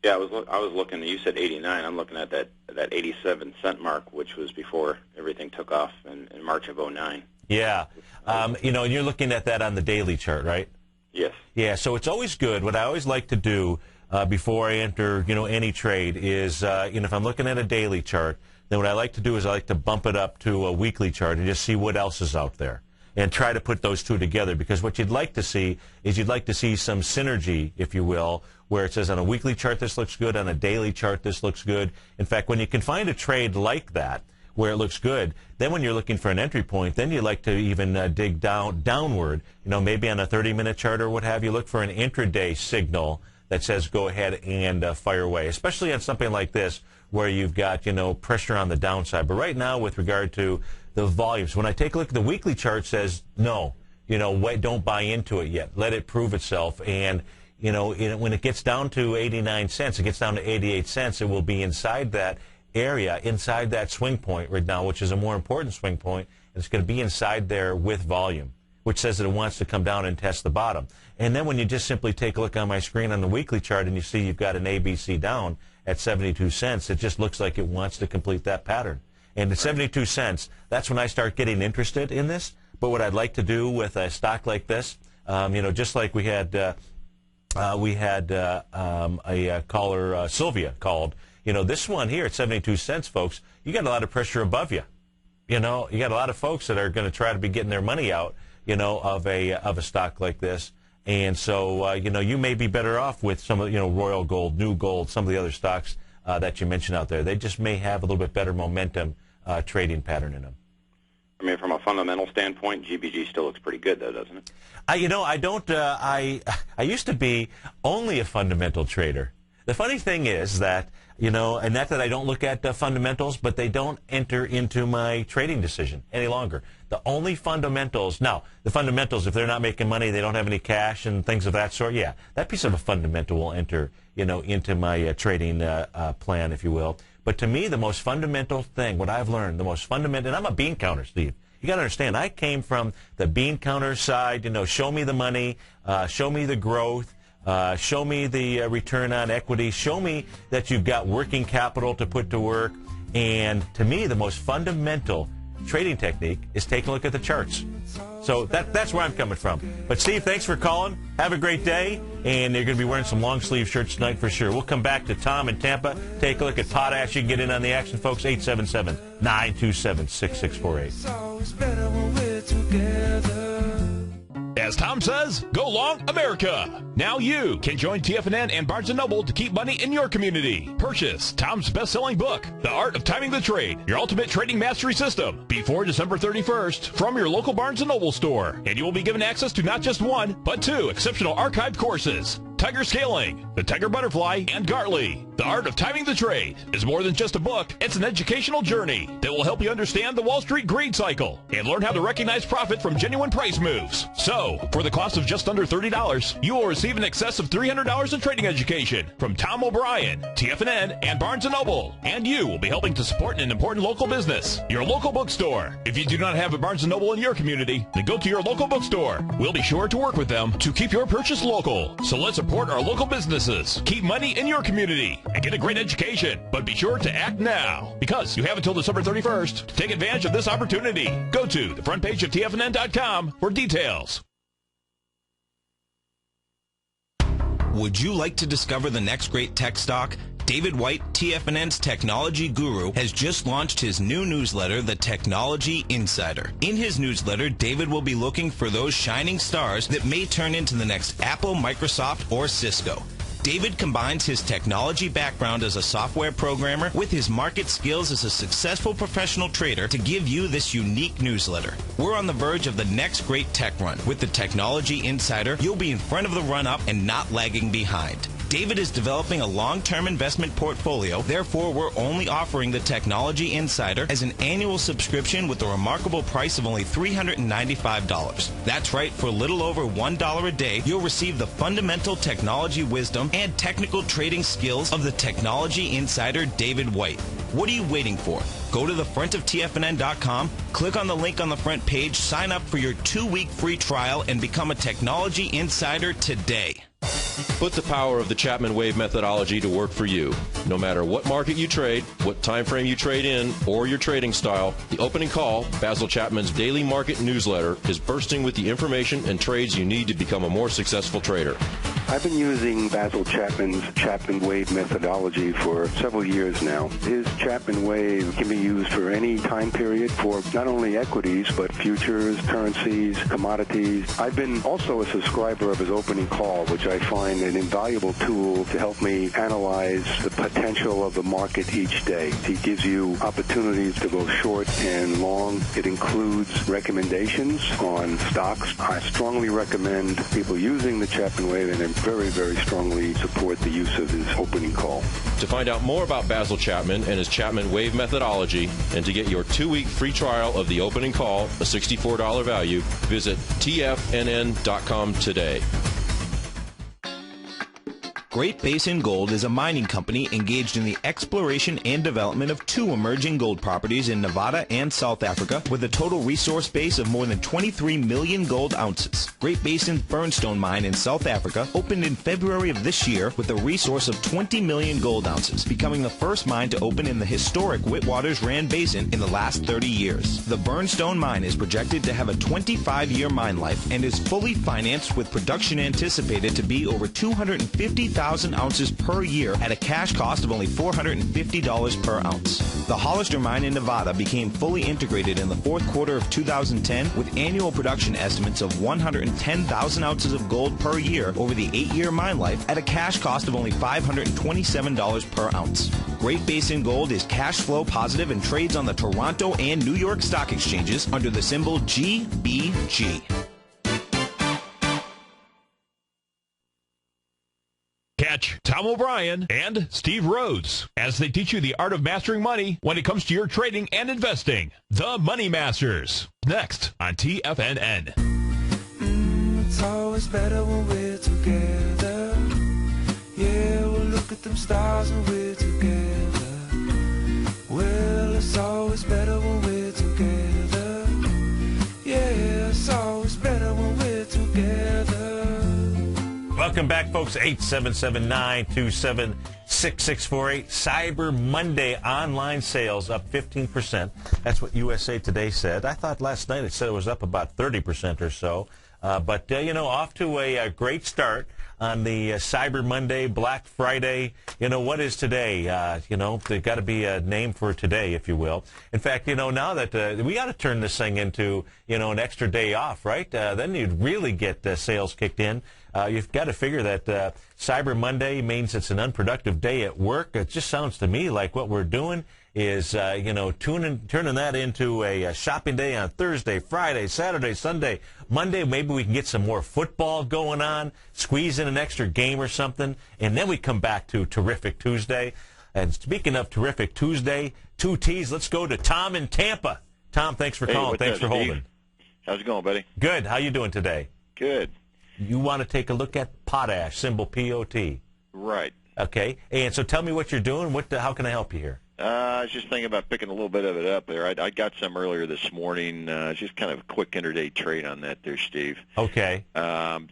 Yeah, I was looking. You said 89. I'm looking at that 87-cent mark, which was before everything took off in March of 09. Yeah, and you're looking at that on the daily chart, right? Yes. Yeah. So it's always good. What I always like to do before I enter, any trade is, if I'm looking at a daily chart, then what I like to do is I like to bump it up to a weekly chart and just see what else is out there, and try to put those two together, because what you'd like to see is some synergy, if you will, where it says on a weekly chart this looks good, on a daily chart this looks good. In fact, when you can find a trade like that where it looks good, then when you're looking for an entry point, then you like to even dig downward, maybe on a 30-minute chart or what have you, look for an intraday signal that says go ahead and fire away, especially on something like this where you've got, pressure on the downside. But right now, with regard to the volumes, when I take a look at the weekly chart, says no, wait, don't buy into it yet. Let it prove itself. And, when it gets down to 89 cents, it gets down to 88 cents, it will be inside that area, inside that swing point right now, which is a more important swing point. And it's going to be inside there with volume, which says that it wants to come down and test the bottom. And then when you just simply take a look on my screen on the weekly chart and you see you've got an ABC down at 72 cents, it just looks like it wants to complete that pattern. And at 72 cents, that's when I start getting interested in this. But what I'd like to do with a stock like this, just like we had a caller, Sylvia, called. This one here at 72 cents, folks, you got a lot of pressure above you. You got a lot of folks that are going to try to be getting their money out, of a stock like this. And so, you may be better off with some of, Royal Gold, New Gold, some of the other stocks that you mentioned out there. They just may have a little bit better momentum trading pattern in them. I mean, from a fundamental standpoint, GBG still looks pretty good, though, doesn't it? I used to be only a fundamental trader. The funny thing is that, and not that I don't look at fundamentals, but they don't enter into my trading decision any longer. The only fundamentals, now, the fundamentals, if they're not making money, they don't have any cash and things of that sort, yeah, that piece of a fundamental will enter, into my trading plan, if you will. But to me, the most fundamental thing, what I've learned, the most fundamental, and I'm a bean counter, Steve. You got to understand, I came from the bean counter side, show me the money, show me the growth, show me the return on equity, show me that you've got working capital to put to work. And to me, the most fundamental trading technique is taking a look at the charts. So that's where I'm coming from. But, Steve, thanks for calling. Have a great day. And you're going to be wearing some long-sleeve shirts tonight for sure. We'll come back to Tom in Tampa. Take a look at potash. You can get in on the action, folks. 877-927-6648. As Tom says, go long America. Now you can join TFNN and Barnes & Noble to keep money in your community. Purchase Tom's best-selling book, The Art of Timing the Trade, your ultimate trading mastery system, before December 31st from your local Barnes & Noble store. And you will be given access to not just one, but two exceptional archived courses. Tiger Scaling, the Tiger Butterfly, and Gartley. The Art of Timing the Trade is more than just a book. It's an educational journey that will help you understand the Wall Street greed cycle and learn how to recognize profit from genuine price moves. So, for the cost of just under $30, you will receive in excess of $300 in trading education from Tom O'Brien, TFNN, and Barnes & Noble. And you will be helping to support an important local business, your local bookstore. If you do not have a Barnes & Noble in your community, then go to your local bookstore. We'll be sure to work with them to keep your purchase local. So let's support our local businesses. Keep money in your community and get a great education. But be sure to act now, because you have until December 31st to take advantage of this opportunity. Go to the front page of TFNN.com for details. Would you like to discover the next great tech stock? David White, TFNN's technology guru, has just launched his new newsletter, The Technology Insider. In his newsletter, David will be looking for those shining stars that may turn into the next Apple, Microsoft, or Cisco. David combines his technology background as a software programmer with his market skills as a successful professional trader to give you this unique newsletter. We're on the verge of the next great tech run. With the Technology Insider, you'll be in front of the run-up and not lagging behind. David is developing a long-term investment portfolio, therefore we're only offering the Technology Insider as an annual subscription with a remarkable price of only $395. That's right, for a little over $1 a day, you'll receive the fundamental technology wisdom and technical trading skills of the Technology Insider David White. What are you waiting for? Go to the front of TFNN.com, click on the link on the front page, sign up for your 2-week free trial, and become a Technology Insider today. Put the power of the Chapman Wave methodology to work for you. No matter what market you trade, what time frame you trade in, or your trading style, the Opening Call, Basil Chapman's daily market newsletter, is bursting with the information and trades you need to become a more successful trader. I've been using Basil Chapman's Chapman Wave methodology for several years now. His Chapman Wave can be used for any time period for not only equities, but futures, currencies, commodities. I've been also a subscriber of his Opening Call, which I find an invaluable tool to help me analyze the potential of the market each day. He gives you opportunities to go short and long. It includes recommendations on stocks. I strongly recommend people using the Chapman Wave, and I very, very strongly support the use of his Opening Call. To find out more about Basil Chapman and his Chapman Wave methodology, and to get your 2-week free trial of the Opening Call, a $64 value, visit TFNN.com today. Great Basin Gold is a mining company engaged in the exploration and development of 2 emerging gold properties in Nevada and South Africa with a total resource base of more than 23 million gold ounces. Great Basin's Burnstone mine in South Africa opened in February of this year with a resource of 20 million gold ounces, becoming the first mine to open in the historic Witwatersrand Basin in the last 30 years. The Burnstone mine is projected to have a 25-year mine life and is fully financed with production anticipated to be over 250,000 ounces per year at a cash cost of only $450 per ounce. The Hollister mine in Nevada became fully integrated in the 4th quarter of 2010 with annual production estimates of 110,000 ounces of gold per year over the 8-year mine life at a cash cost of only $527 per ounce. Great Basin Gold is cash flow positive and trades on the Toronto and New York Stock Exchanges under the symbol GBG. Catch Tom O'Brien and Steve Rhodes as they teach you the art of mastering money when it comes to your trading and investing. The Money Masters, next on TFNN. It's always better when we're together. Yeah, we'll look at them stars when we're together. Well, it's always better when we're together. Yeah, it's always better when we're together. Welcome back, folks. 877-927-6648. Cyber Monday online sales up 15%. That's what USA Today said. I thought last night it said it was up about 30% or so. But off to a great start on the Cyber Monday, Black Friday. What is today? There's got to be a name for today, if you will. In fact, now that we got to turn this thing into, an extra day off, right? Then you'd really get sales kicked in. You've got to figure that Cyber Monday means it's an unproductive day at work. It just sounds to me like what we're doing is, turning that into a shopping day on Thursday, Friday, Saturday, Sunday, Monday. Maybe we can get some more football going on, squeeze in an extra game or something, and then we come back to Terrific Tuesday. And speaking of Terrific Tuesday, 2 T's, let's go to Tom in Tampa. Tom, thanks for calling. Thanks for holding. How's it going, buddy? Good. How you doing today? Good. You want to take a look at potash, symbol POT. Right. Okay. And so tell me what you're doing. How can I help you here? I was just thinking about picking a little bit of it up there. I got some earlier this morning. Just kind of a quick intraday trade on that there, Steve. Okay. I'm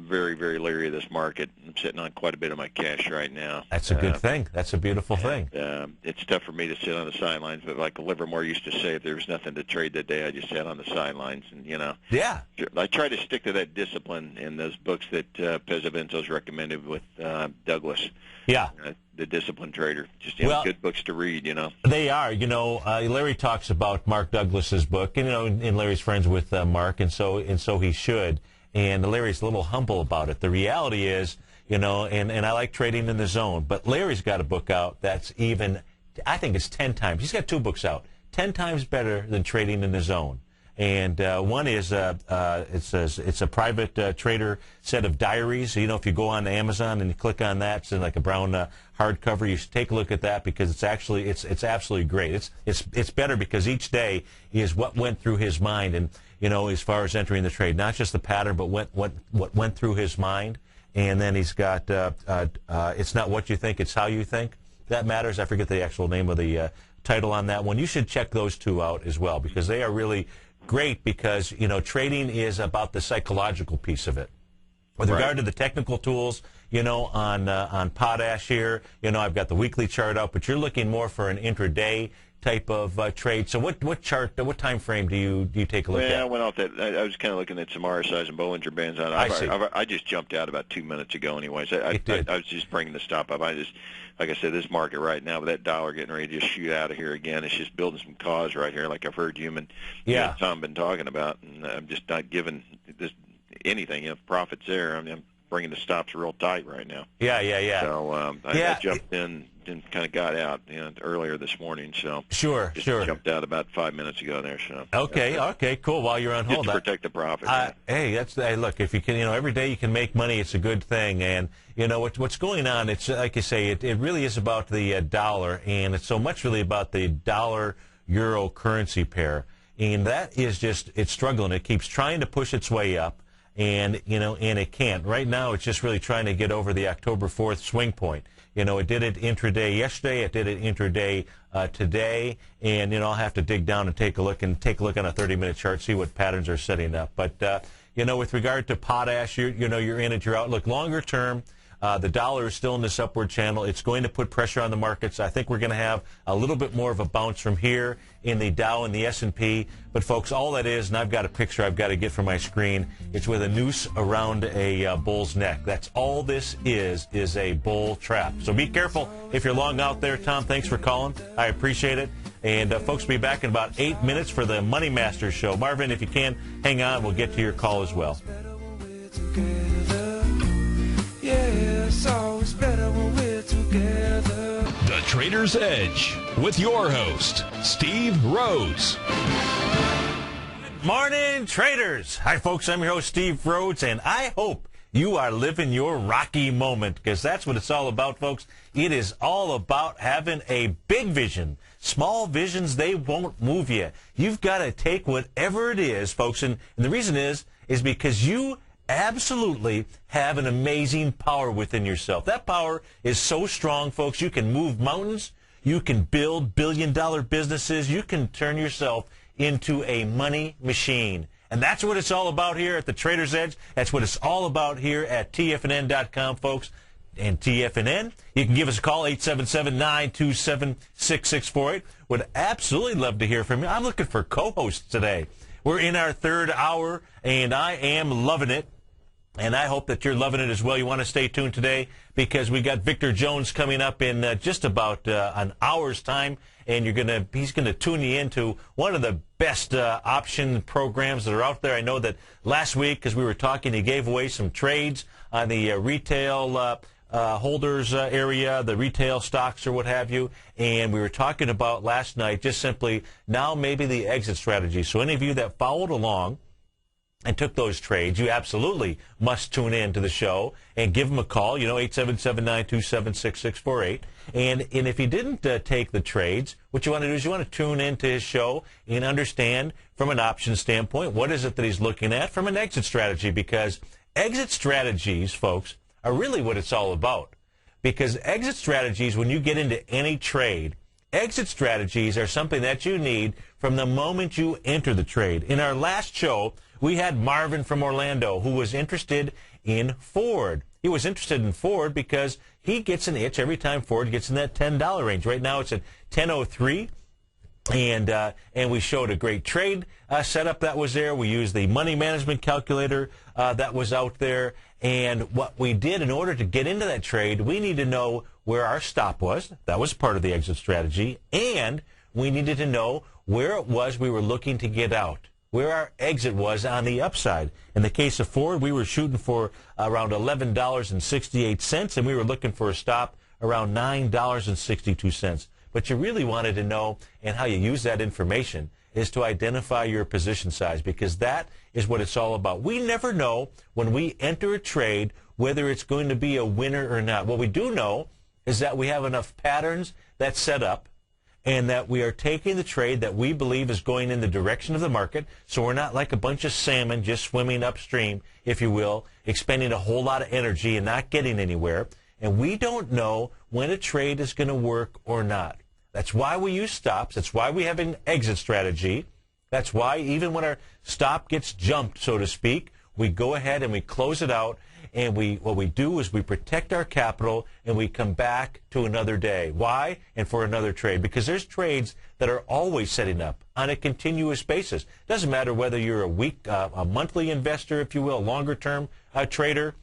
very, very leery of this market. I'm sitting on quite a bit of my cash right now. That's a good thing. That's a beautiful thing. It's tough for me to sit on the sidelines, but like Livermore used to say, if there was nothing to trade that day, I just sat on the sidelines. And, Yeah. I try to stick to that discipline in those books that Pesavento's recommended with Douglas. Yeah. The Disciplined Trader. Just good books to read, They are. Larry talks about Mark Douglas's book, and Larry's friends with Mark, and so he should. And Larry's a little humble about it. The reality is, and I like trading in the zone, but Larry's got a book out that's even, I think it's 10 times. He's got 2 books out, 10 times better than trading in the zone. And one is it's a private trader set of diaries. So, if you go on Amazon and you click on that, it's in like a brown hardcover. You should take a look at that because it's absolutely great. It's better because each day is what went through his mind, and as far as entering the trade, not just the pattern, but what went through his mind. And then he's got it's not what you think, it's how you think. That matters. I forget the actual name of the title on that one. You should check those 2 out as well because they are really great because, trading is about the psychological piece of it. With regard to the technical tools, on potash here, I've got the weekly chart out, but you're looking more for an intraday type of trade. So what time frame do you take a look at? I went off that. I was kind of looking at some RSIs and Bollinger Bands on it. I just jumped out about 2 minutes ago anyways. I was just bringing the stop up. Like I said, this market right now, with that dollar getting ready to just shoot out of here again, it's just building some cause right here, like I've heard you and Tom been talking about, and I'm just not giving this anything. If profit's there, I'm bringing the stops real tight right now. Yeah. So I jumped in and kind of got out earlier this morning. So sure. Jumped out about 5 minutes ago there. So okay, cool. While you're on hold, just to protect the profit. Hey, look, if you can, every day you can make money, it's a good thing. And what's going on? It's like you say, it really is about the dollar, and it's so much really about the dollar-euro currency pair, and that is it's struggling. It keeps trying to push its way up. and it can't. Right now, it's just really trying to get over the October 4th swing point. It did it intraday yesterday. It did it intraday today, and I'll have to dig down and take a look on a 30-minute chart, see what patterns are setting up. But with regard to potash, you're in at your outlook longer term. The dollar is still in this upward channel. It's going to put pressure on the markets. I think we're going to have a little bit more of a bounce from here in the Dow and the S&P. But, folks, all that is, and I've got a picture I've got to get from my screen, it's with a noose around a bull's neck. That's all this is a bull trap. So be careful if you're long out there. Tom, thanks for calling. I appreciate it. And, folks, we'll be back in about 8 minutes for the Money Masters show. Marvin, if you can, hang on. We'll get to your call as well. Yeah, it's always better when we're together. The Trader's Edge with your host, Steve Rhodes. Morning, traders. Hi, folks. I'm your host, Steve Rhodes, and I hope you are living your Rocky moment, because that's what it's all about, folks. It is all about having a big vision. Small visions, they won't move you. You've got to take whatever it is, folks, and the reason is because you absolutely have an amazing power within yourself. That power is so strong, folks. You can move mountains. You can build billion-dollar businesses. You can turn yourself into a money machine. And that's what it's all about here at the Trader's Edge. That's what it's all about here at TFNN.com, folks. And TFNN, you can give us a call, 877-927-6648. Would absolutely love to hear from you. I'm looking for co-hosts today. We're in our third hour, and I am loving it. And I hope that you're loving it as well. You want to stay tuned today because we got Victor Jones coming up in just about an hour's time, and he's going to tune you into one of the best option programs that are out there. I know that last week, because we were talking, he gave away some trades on the retail holders area, the retail stocks or what have you, and we were talking about last night just simply now maybe the exit strategy. So any of you that followed along and took those trades, you absolutely must tune in to the show and give them a call, 877-927-6648. And if you didn't take the trades, what you want to do is you want to tune into his show and understand from an option standpoint what is it that he's looking at from an exit strategy, because exit strategies, folks, are really what it's all about. Because exit strategies, when you get into any trade, exit strategies are something that you need from the moment you enter the trade. In our last show, we had Marvin from Orlando who was interested in Ford. He was interested in Ford because he gets an itch every time Ford gets in that $10 range. Right now it's at $10.03. And we showed a great trade setup that was there. We used the money management calculator that was out there. And what we did in order to get into that trade, we need to know where our stop was. That was part of the exit strategy. And we needed to know where it was we were looking to get out, where our exit was on the upside. In the case of Ford, we were shooting for around $11.68, and we were looking for a stop around $9.62. But you really wanted to know, and how you use that information is to identify your position size, because that is what it's all about. We never know when we enter a trade whether it's going to be a winner or not. What we do know is that we have enough patterns that's set up and that we are taking the trade that we believe is going in the direction of the market, so we're not like a bunch of salmon just swimming upstream, if you will, expending a whole lot of energy and not getting anywhere. And we don't know when a trade is going to work or not. That's why we use stops. That's why we have an exit strategy. That's why even when our stop gets jumped, so to speak, we go ahead and we close it out. And what we do is we protect our capital and we come back to another day. Why? And for another trade. Because there's trades that are always setting up on a continuous basis. Doesn't matter whether you're a monthly investor, if you will, a longer-term trader.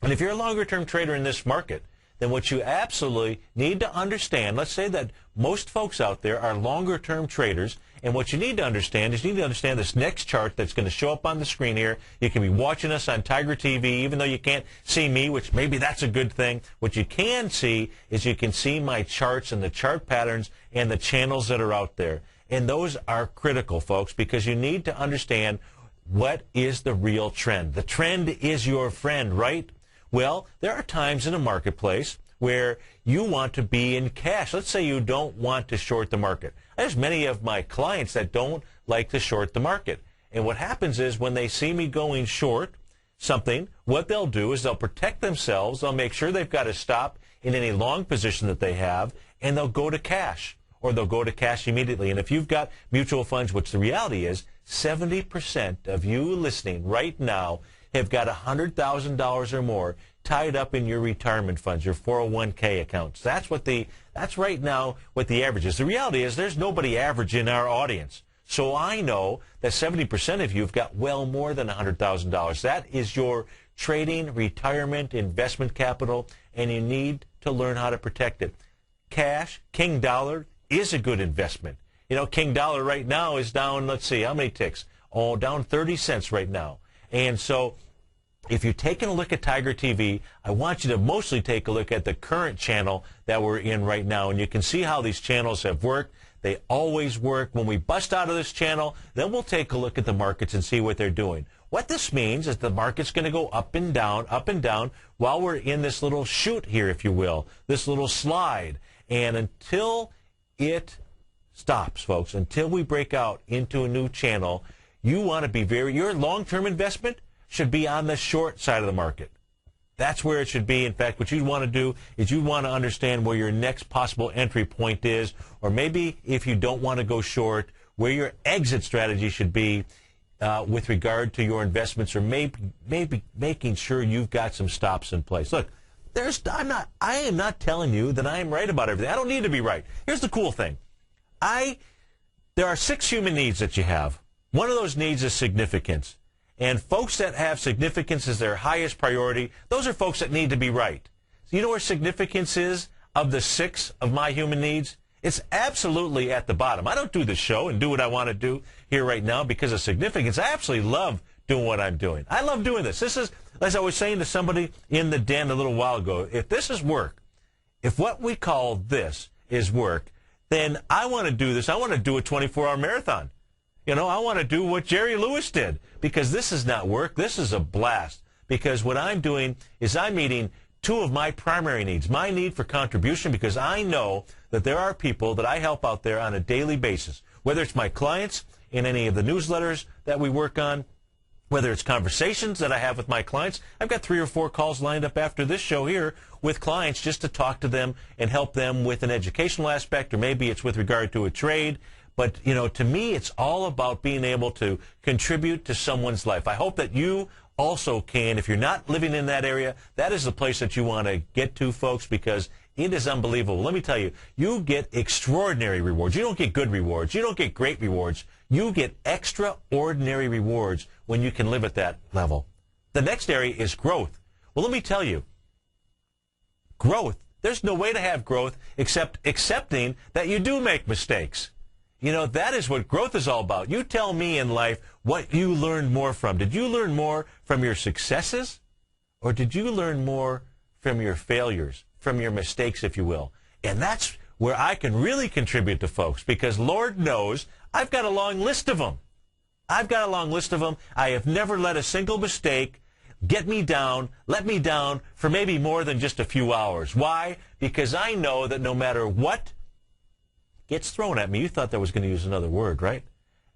And if you're a longer-term trader in this market, then what you absolutely need to understand, let's say that most folks out there are longer-term traders, and what you need to understand is you need to understand this next chart that's going to show up on the screen here. You can be watching us on TigerTV, even though you can't see me, which maybe that's a good thing. What you can see is you can see my charts and the chart patterns and the channels that are out there. And those are critical, folks, because you need to understand what is the real trend. The trend is your friend, right? Well, there are times in a marketplace where you want to be in cash. Let's say you don't want to short the market. There's many of my clients that don't like to short the market. And what happens is when they see me going short, something, what they'll do is they'll protect themselves. They'll make sure they've got a stop in any long position that they have, and they'll go to cash, or they'll go to cash immediately. And if you've got mutual funds, which the reality is 70% of you listening right now have got $100,000 or more tied up in your retirement funds, your 401k accounts. That's right now what the average is. The reality is there's nobody average in our audience. So I know that 70% of you have got well more than $100,000. That is your trading, retirement, investment capital, and you need to learn how to protect it. Cash, King Dollar, is a good investment. You know, King Dollar right now is down, let's see, how many ticks? Oh, down 30 cents right now. And so if you're taking a look at Tiger TV, I want you to mostly take a look at the current channel that we're in right now. And you can see how these channels have worked. They always work. When we bust out of this channel, then we'll take a look at the markets and see what they're doing. What this means is the market's going to go up and down while we're in this little chute here, if you will, this little slide. And until it stops, folks, until we break out into a new channel, you want to be your long-term investment should be on the short side of the market. That's where it should be. In fact, what you want to do is you want to understand where your next possible entry point is, or maybe if you don't want to go short, where your exit strategy should be with regard to your investments, or maybe making sure you've got some stops in place. Look, I am not telling you that I am right about everything. I don't need to be right. Here's the cool thing. There are 6 human needs that you have. One of those needs is significance. And folks that have significance as their highest priority, those are folks that need to be right. So you know where significance is of the 6 of my human needs? It's absolutely at the bottom. I don't do the show and do what I want to do here right now because of significance. I absolutely love doing what I'm doing. I love doing this. This is, as I was saying to somebody in the den a little while ago, if this is work, if what we call this is work, then I want to do this. I want to do a 24-hour marathon. You know, I want to do what Jerry Lewis did, because this is not work. This is a blast, because what I'm doing is I'm meeting 2 of my primary needs. My need for contribution, because I know that there are people that I help out there on a daily basis, whether it's my clients in any of the newsletters that we work on, whether it's conversations that I have with my clients. I've got 3 or 4 calls lined up after this show here with clients just to talk to them and help them with an educational aspect, or maybe it's with regard to a trade. But, you know, to me, it's all about being able to contribute to someone's life. I hope that you also can. If you're not living in that area, that is the place that you want to get to, folks, because it is unbelievable. Let me tell you, you get extraordinary rewards. You don't get good rewards. You don't get great rewards. You get extraordinary rewards when you can live at that level. The next area is growth. Well, let me tell you, growth, there's no way to have growth except accepting that you do make mistakes. You know, that is what growth is all about. You tell me in life what you learned more from. Did you learn more from your successes, or did you learn more from your failures, from your mistakes, if you will? And that's where I can really contribute to folks, because Lord knows I've got a long list of them. I've got a long list of them. I have never let a single mistake let me down for maybe more than just a few hours. Why? Because I know that no matter what gets thrown at me, you thought that was going to use another word, right?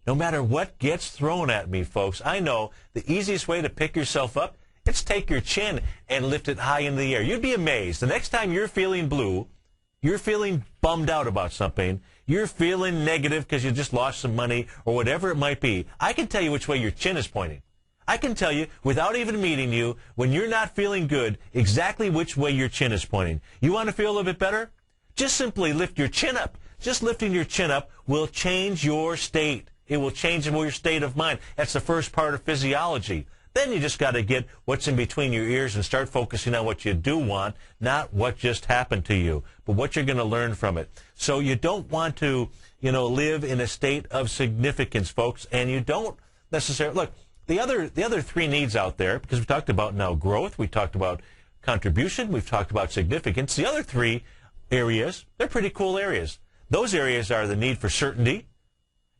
No matter what gets thrown at me, folks, I know the easiest way to pick yourself up, it's take your chin and lift it high in the air. You'd be amazed. The next time you're feeling blue, you're feeling bummed out about something, you're feeling negative because you just lost some money or whatever it might be, I can tell you which way your chin is pointing. I can tell you, without even meeting you, when you're not feeling good, exactly which way your chin is pointing. You want to feel a little bit better? Just simply lift your chin up. Just lifting your chin up will change your state. It will change your state of mind. That's the first part of physiology. Then you just got to get what's in between your ears and start focusing on what you do want, not what just happened to you, but what you're going to learn from it. So you don't want to, live in a state of significance, folks, and you don't necessarily, look, the other 3 needs out there, because we talked about now growth, we talked about contribution, we've talked about significance. The other 3 areas, they're pretty cool areas. Those areas are the need for certainty,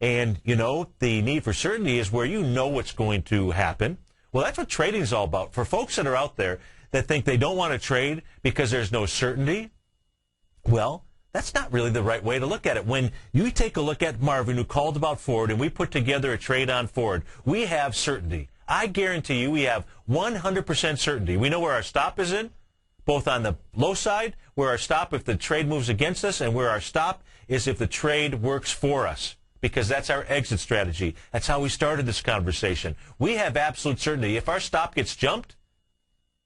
and, the need for certainty is where you know what's going to happen. Well, that's what trading is all about. For folks that are out there that think they don't want to trade because there's no certainty, well, that's not really the right way to look at it. When you take a look at Marvin, who called about Ford, and we put together a trade on Ford, we have certainty. I guarantee you we have 100% certainty. We know where our stop is in, both on the low side, where our stop if the trade moves against us, and where our stop is if the trade works for us, because that's our exit strategy. That's how we started this conversation. We have absolute certainty. If our stop gets jumped,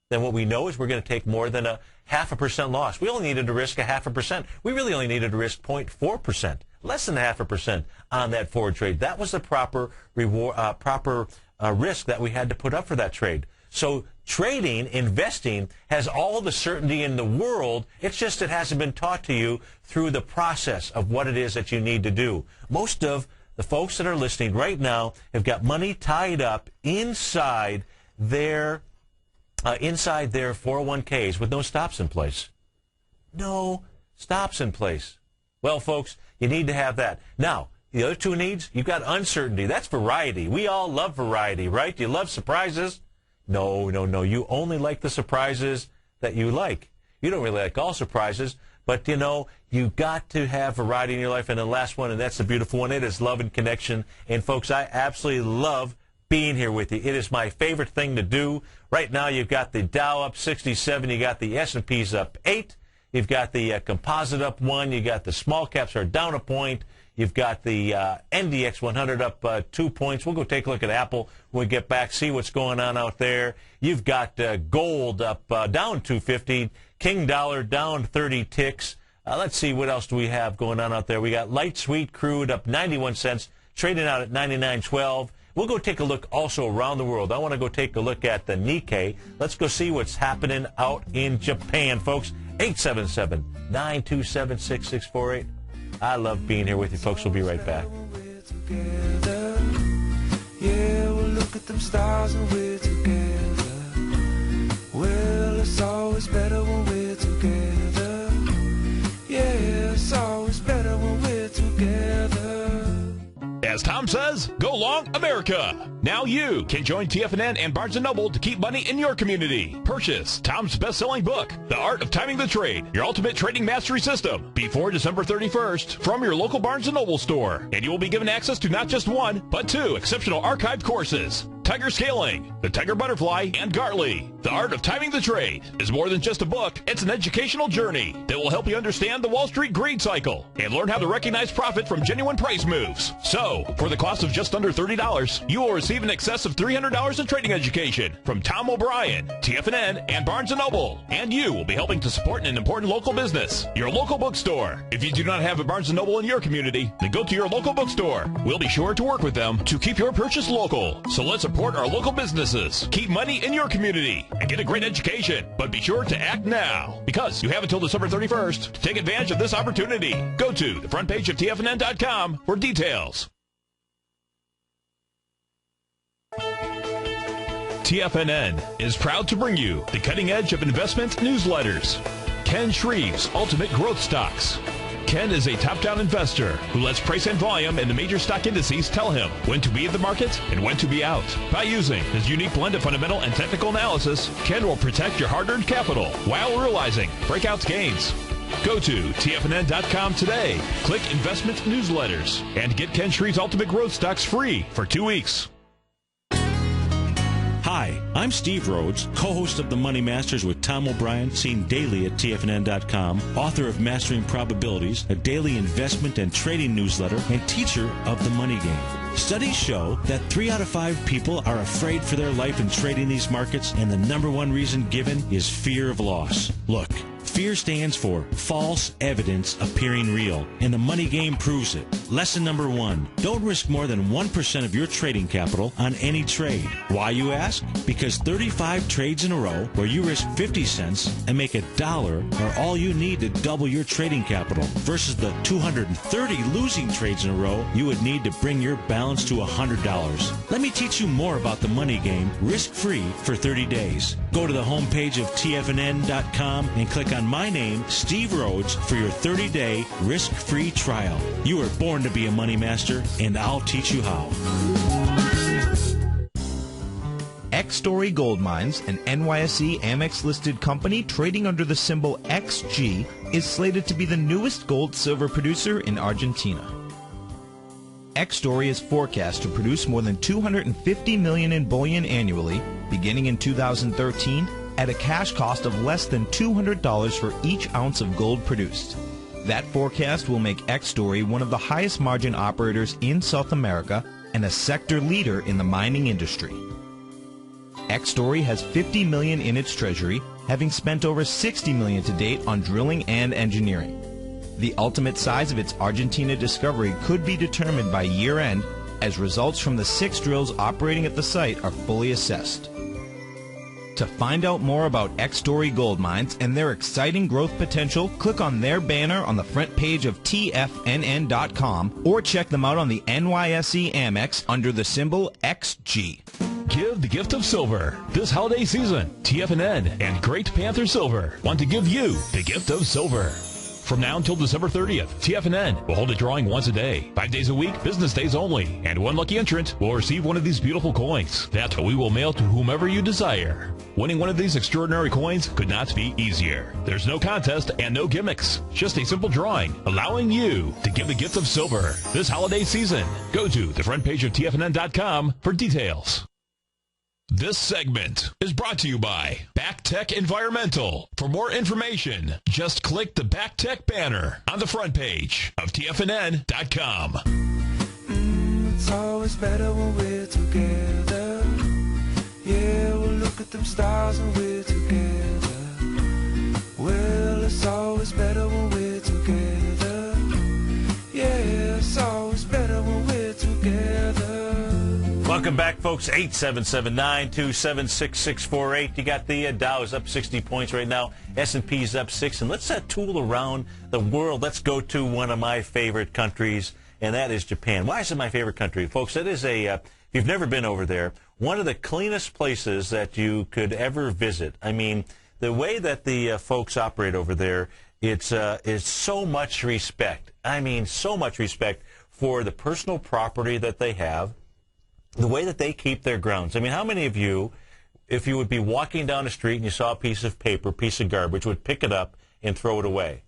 then what we know is we're going to take more than a 0.5% loss. We only needed to risk a 0.5%. We really only needed to risk 0.4%, less than 0.5% on that forward trade. That was the proper risk that we had to put up for that trade. So trading, investing, has all the certainty in the world. It's just it hasn't been taught to you through the process of what it is that you need to do. Most of the folks that are listening right now have got money tied up inside their 401ks with no stops in place. No stops in place. Well, folks, you need to have that. Now, the other two needs, you've got uncertainty. That's variety. We all love variety, right? Do you love surprises? No. You only like the surprises that you like. You don't really like all surprises, but, you've got to have variety in your life. And the last one, and that's the beautiful one, it is love and connection. And, folks, I absolutely love being here with you. It is my favorite thing to do. Right now, you've got the Dow up 67. You got the S&Ps up 8. You've got the composite up 1. You got the small caps are down a point. You've got the NDX 100 up 2 points. We'll go take a look at Apple when we get back, see what's going on out there. You've got gold up down 250. King dollar down 30 ticks. Let's see, what else do we have going on out there? We got light sweet crude up 91 cents, trading out at 99.12. We'll go take a look also around the world. I want to go take a look at the Nikkei. Let's go see what's happening out in Japan, folks. 877-927-6648. I love being here with you, folks. We'll be right back. Yeah, we'll look at them stars and we're together. Well, it's always better when we're together. Yeah, it's always better when we're together. As Tom says, go long America. Now you can join TFNN and Barnes & Noble to keep money in your community. Purchase Tom's best-selling book, The Art of Timing the Trade, your ultimate trading mastery system, before December 31st from your local Barnes & Noble store. And you will be given access to not just one, but 2 exceptional archived courses. Tiger Scaling, the Tiger Butterfly, and Gartley. The Art of Timing the Trade is more than just a book. It's an educational journey that will help you understand the Wall Street greed cycle and learn how to recognize profit from genuine price moves. So, for the cost of just under $30, you will receive in excess of $300 in trading education from Tom O'Brien, TFNN, and Barnes & Noble. And you will be helping to support an important local business, your local bookstore. If you do not have a Barnes & Noble in your community, then go to your local bookstore. We'll be sure to work with them to keep your purchase local. So let's support our local businesses. Keep money in your community and get a great education. But be sure to act now, because you have until December 31st to take advantage of this opportunity. Go to the front page of TFNN.com for details. TFNN is proud to bring you the cutting edge of investment newsletters. Ken Shreve's Ultimate Growth Stocks. Ken is a top-down investor who lets price and volume in the major stock indices tell him when to be in the market and when to be out. By using his unique blend of fundamental and technical analysis, Ken will protect your hard-earned capital while realizing breakout gains. Go to TFNN.com today, click Investment Newsletters, and get Ken Shreve's Ultimate Growth Stocks free for 2 weeks. Hi, I'm Steve Rhodes, co-host of The Money Masters with Tom O'Brien, seen daily at TFNN.com, author of Mastering Probabilities, a daily investment and trading newsletter, and teacher of the money game. Studies show that 3 out of 5 people are afraid for their life in trading these markets, and the number one reason given is fear of loss. Look, fear stands for false evidence appearing real, and the money game proves it. Lesson number 1, don't risk more than 1% of your trading capital on any trade. Why, you ask? Because 35 trades in a row where you risk 50 cents and make $1 are all you need to double your trading capital, versus the 230 losing trades in a row you would need to bring your balance to $100. Let me teach you more about the money game risk-free for 30 days. Go to the homepage of TFNN.com and click on my name, Steve Rhodes, for your 30-day risk-free trial. You were born to be a money master, and I'll teach you how. X-Story Gold Mines, an NYSE Amex-listed company trading under the symbol XG, is slated to be the newest gold-silver producer in Argentina. X-Story is forecast to produce more than $250 million in bullion annually, beginning in 2013, at a cash cost of less than $200 for each ounce of gold produced. That forecast will make X-Story one of the highest margin operators in South America and a sector leader in the mining industry. X-Story has $50 million in its treasury, having spent over $60 million to date on drilling and engineering. The ultimate size of its Argentina discovery could be determined by year-end as results from the 6 drills operating at the site are fully assessed. To find out more about X-Story Gold Mines and their exciting growth potential, click on their banner on the front page of TFNN.com or check them out on the NYSE Amex under the symbol XG. Give the gift of silver. This holiday season, TFNN and Great Panther Silver want to give you the gift of silver. From now until December 30th, TFNN will hold a drawing once a day, 5 days a week, business days only, and one lucky entrant will receive one of these beautiful coins that we will mail to whomever you desire. Winning one of these extraordinary coins could not be easier. There's no contest and no gimmicks, just a simple drawing, allowing you to give the gift of silver this holiday season. Go to the front page of TFNN.com for details. This segment is brought to you by BackTech Environmental. For more information, just click the BackTech banner on the front page of TFNN.com. It's always better when we're together. Yeah, we'll look at them stars when we're together. Well, it's always better when we're together. Yeah, it's always better when we're together. Welcome back, folks. 877-927-6648. You got the Dow's up 60 points right now. S&P's up 6. And let's tool around the world. Let's go to one of my favorite countries, and that is Japan. Why is it my favorite country? Folks, it is if you've never been over there, one of the cleanest places that you could ever visit. I mean, the way that the folks operate over there, it's so much respect. I mean, so much respect for the personal property that they have, the way that they keep their grounds. I mean, how many of you, if you would be walking down the street and you saw a piece of paper, piece of garbage, would pick it up and throw it away?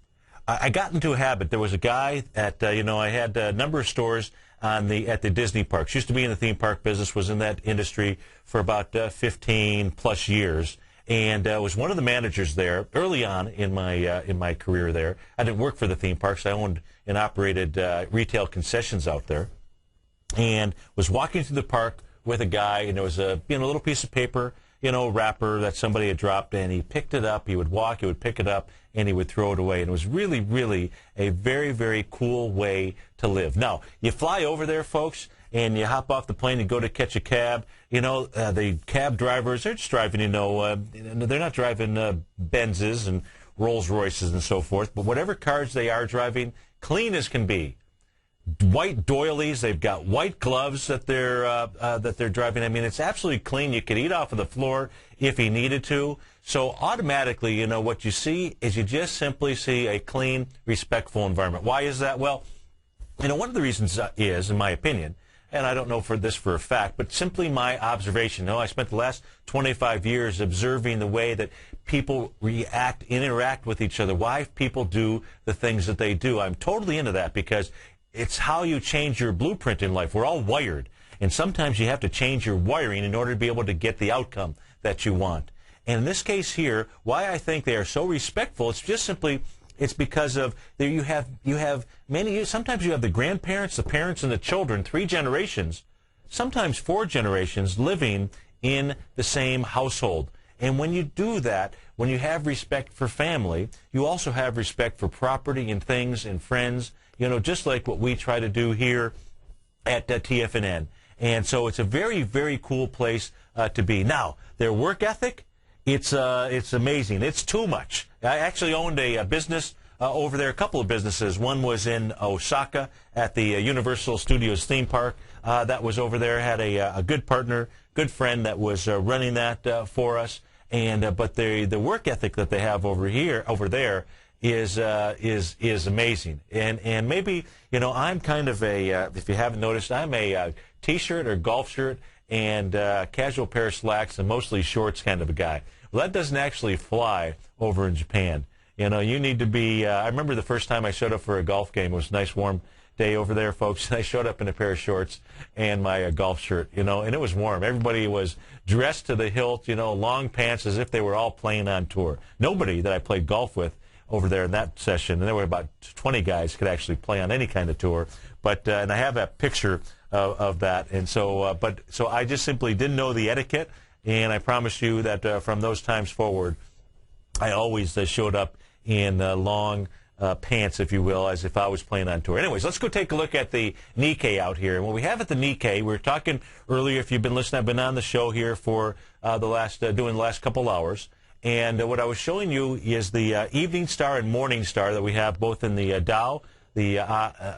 I got into a habit. There was a guy at, I had a number of stores at the Disney parks. Used to be in the theme park business, was in that industry for about 15 plus years, and was one of the managers there early on in my career there. I didn't work for the theme parks. I owned and operated retail concessions out there, and was walking through the park with a guy, and there was a little piece of paper, wrapper that somebody had dropped, and he picked it up. He would walk, he would pick it up, and he would throw it away. And it was really, really a very, very cool way to live. Now, you fly over there, folks, and you hop off the plane and go to catch a cab. The cab drivers, they're just driving, they're not driving Benzes and Rolls Royces and so forth, but whatever cars they are driving, clean as can be. White doilies, they've got white gloves that they're driving. I mean, it's absolutely clean. You could eat off of the floor if you needed to. So automatically, what you see is you just simply see a clean, respectful environment. Why is that? Well, one of the reasons is, in my opinion, and I don't know for a fact, but simply my observation. I spent the last 25 years observing the way that people interact with each other, why people do the things that they do. I'm totally into that because it's how you change your blueprint in life. We're all wired, and sometimes you have to change your wiring in order to be able to get the outcome that you want. And in this case here, why I think they are so respectful, it's just simply, it's because of you have many. Sometimes you have the grandparents, the parents, and the children, 3 generations, sometimes 4 generations living in the same household. And when you do that, when you have respect for family, you also have respect for property and things and friends, just like what we try to do here at TFNN. And so it's a very, very cool place to be. Now, their work ethic, it's amazing. It's too much. I actually owned a business over there, a couple of businesses. One was in Osaka at the Universal Studios theme park. That was over there. Had a good partner, good friend that was running that for us. And but the work ethic that they have over there is amazing. And maybe I'm kind of if you haven't noticed, I'm a t-shirt or golf shirt and casual pair of slacks and mostly shorts kind of a guy. Well, that doesn't actually fly over in Japan. You need to be. I remember the first time I showed up for a golf game. It was a nice warm day over there, folks. I showed up in a pair of shorts and my golf shirt, and it was warm. Everybody was dressed to the hilt, long pants as if they were all playing on tour. Nobody that I played golf with over there in that session, and there were about 20 guys could actually play on any kind of tour. But and I have that picture of that, and so I just simply didn't know the etiquette, and I promise you that from those times forward, I always showed up in long pants, if you will, as if I was playing on tour. Anyways, let's go take a look at the Nikkei out here. And what we have at the Nikkei, we were talking earlier, if you've been listening, I've been on the show here for doing the last couple hours. And what I was showing you is the evening star and morning star that we have both in the Dow, the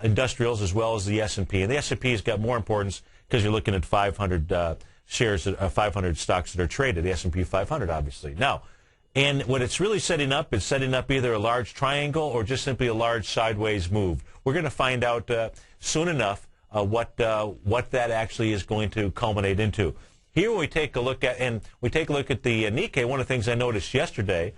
industrials, as well as the S&P. And the S&P has got more importance because you're looking at 500 shares, 500 stocks that are traded, the S&P 500, obviously. Now, and what it's really setting up is setting up either a large triangle or just simply a large sideways move. We're going to find out soon enough what that actually is going to culminate into. Here we take a look at, the Nikkei. One of the things I noticed yesterday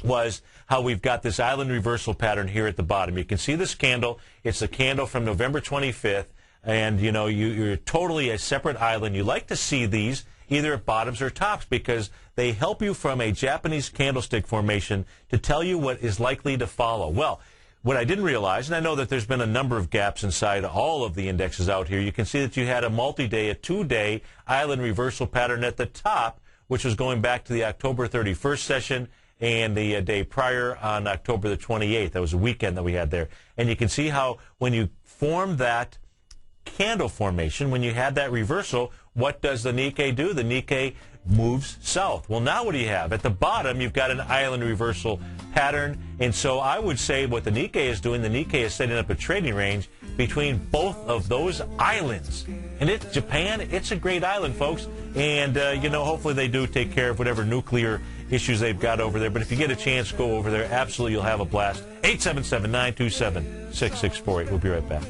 was how we've got this island reversal pattern here at the bottom. You can see this candle. It's a candle from November 25th, and you're totally a separate island. You like to see these either at bottoms or tops because they help you from a Japanese candlestick formation to tell you what is likely to follow. Well, what I didn't realize, and I know that there's been a number of gaps inside all of the indexes out here, you can see that you had a multi-day, a 2-day island reversal pattern at the top, which was going back to the October 31st session and the day prior on October the 28th. That was a weekend that we had there. And you can see how when you form that candle formation, when you had that reversal, what does the Nikkei do? The Nikkei moves south. Well, now what do you have? At the bottom, you've got an island reversal pattern. And so I would say what the Nikkei is doing, the Nikkei is setting up a trading range between both of those islands. And Japan, it's a great island, folks. And, hopefully they do take care of whatever nuclear issues they've got over there. But if you get a chance, go over there. Absolutely, you'll have a blast. 877-927-6648. We'll be right back.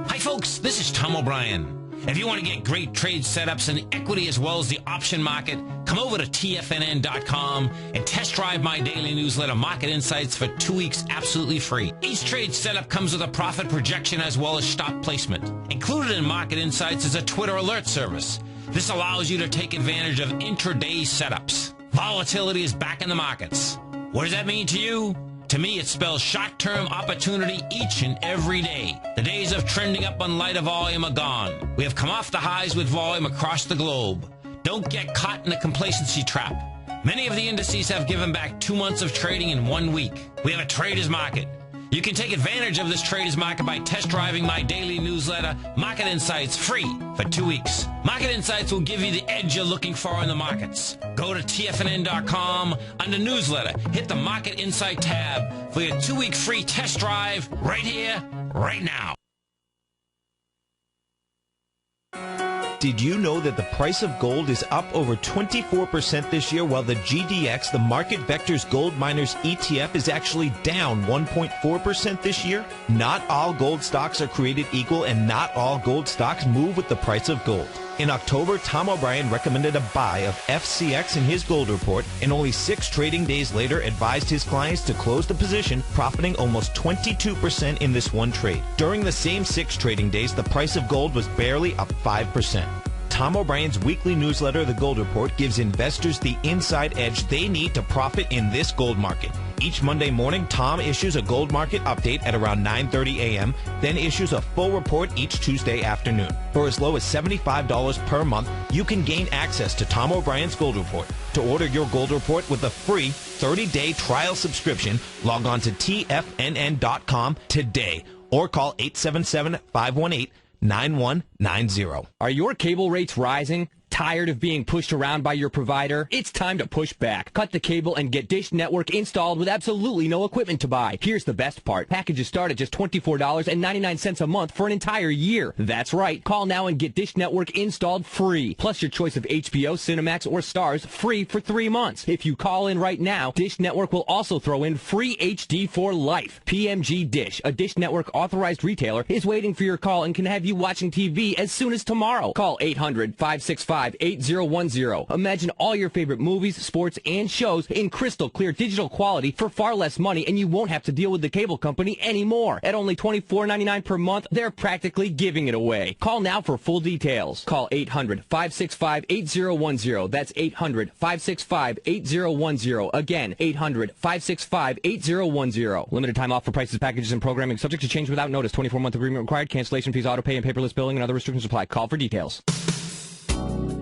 Hi, folks. This is Tom O'Brien. If you want to get great trade setups in equity as well as the option market, come over to TFNN.com and test drive my daily newsletter, Market Insights, for 2 weeks absolutely free. Each trade setup comes with a profit projection as well as stop placement. Included in Market Insights is a Twitter alert service. This allows you to take advantage of intraday setups. Volatility is back in the markets. What does that mean to you? To me, it spells short-term opportunity each and every day. The days of trending up on lighter volume are gone. We have come off the highs with volume across the globe. Don't get caught in the complacency trap. Many of the indices have given back 2 months of trading in 1 week. We have a trader's market. You can take advantage of this trader's market by test driving my daily newsletter, Market Insights, free for 2 weeks. Market Insights will give you the edge you're looking for in the markets. Go to TFNN.com, under newsletter, hit the Market Insight tab for your 2-week free test drive right here, right now. Did you know that the price of gold is up over 24% this year, while the GDX, the Market Vectors Gold Miners ETF, is actually down 1.4% this year? Not all gold stocks are created equal, and not all gold stocks move with the price of gold. In October, Tom O'Brien recommended a buy of FCX in his gold report, and only 6 trading days later advised his clients to close the position, profiting almost 22% in this one trade. During the same 6 trading days, the price of gold was barely up 5%. Tom O'Brien's weekly newsletter, The Gold Report, gives investors the inside edge they need to profit in this gold market. Each Monday morning, Tom issues a gold market update at around 9:30 a.m., then issues a full report each Tuesday afternoon. For as low as $75 per month, you can gain access to Tom O'Brien's Gold Report. To order your Gold Report with a free 30-day trial subscription, log on to TFNN.com today or call 877-518-9190. Are your cable rates rising? Tired of being pushed around by your provider? It's time to push back. Cut the cable and get Dish Network installed with absolutely no equipment to buy. Here's the best part. Packages start at just $24.99 a month for an entire year. That's right. Call now and get Dish Network installed free. Plus your choice of HBO, Cinemax, or Stars free for 3 months. If you call in right now, Dish Network will also throw in free HD for life. PMG Dish, a Dish Network authorized retailer, is waiting for your call and can have you watching TV as soon as tomorrow. Call 800-565 800-565-8010. Imagine all your favorite movies, sports, and shows in crystal clear digital quality for far less money, and you won't have to deal with the cable company anymore. At only $24.99 per month, they're practically giving it away. Call now for full details. Call 800-565-8010. That's 800-565-8010. Again, 800-565-8010. Limited time offer. Prices, packages, and programming subject to change without notice. 24-month agreement required. Cancellation fees, auto pay, and paperless billing and other restrictions apply. Call for details.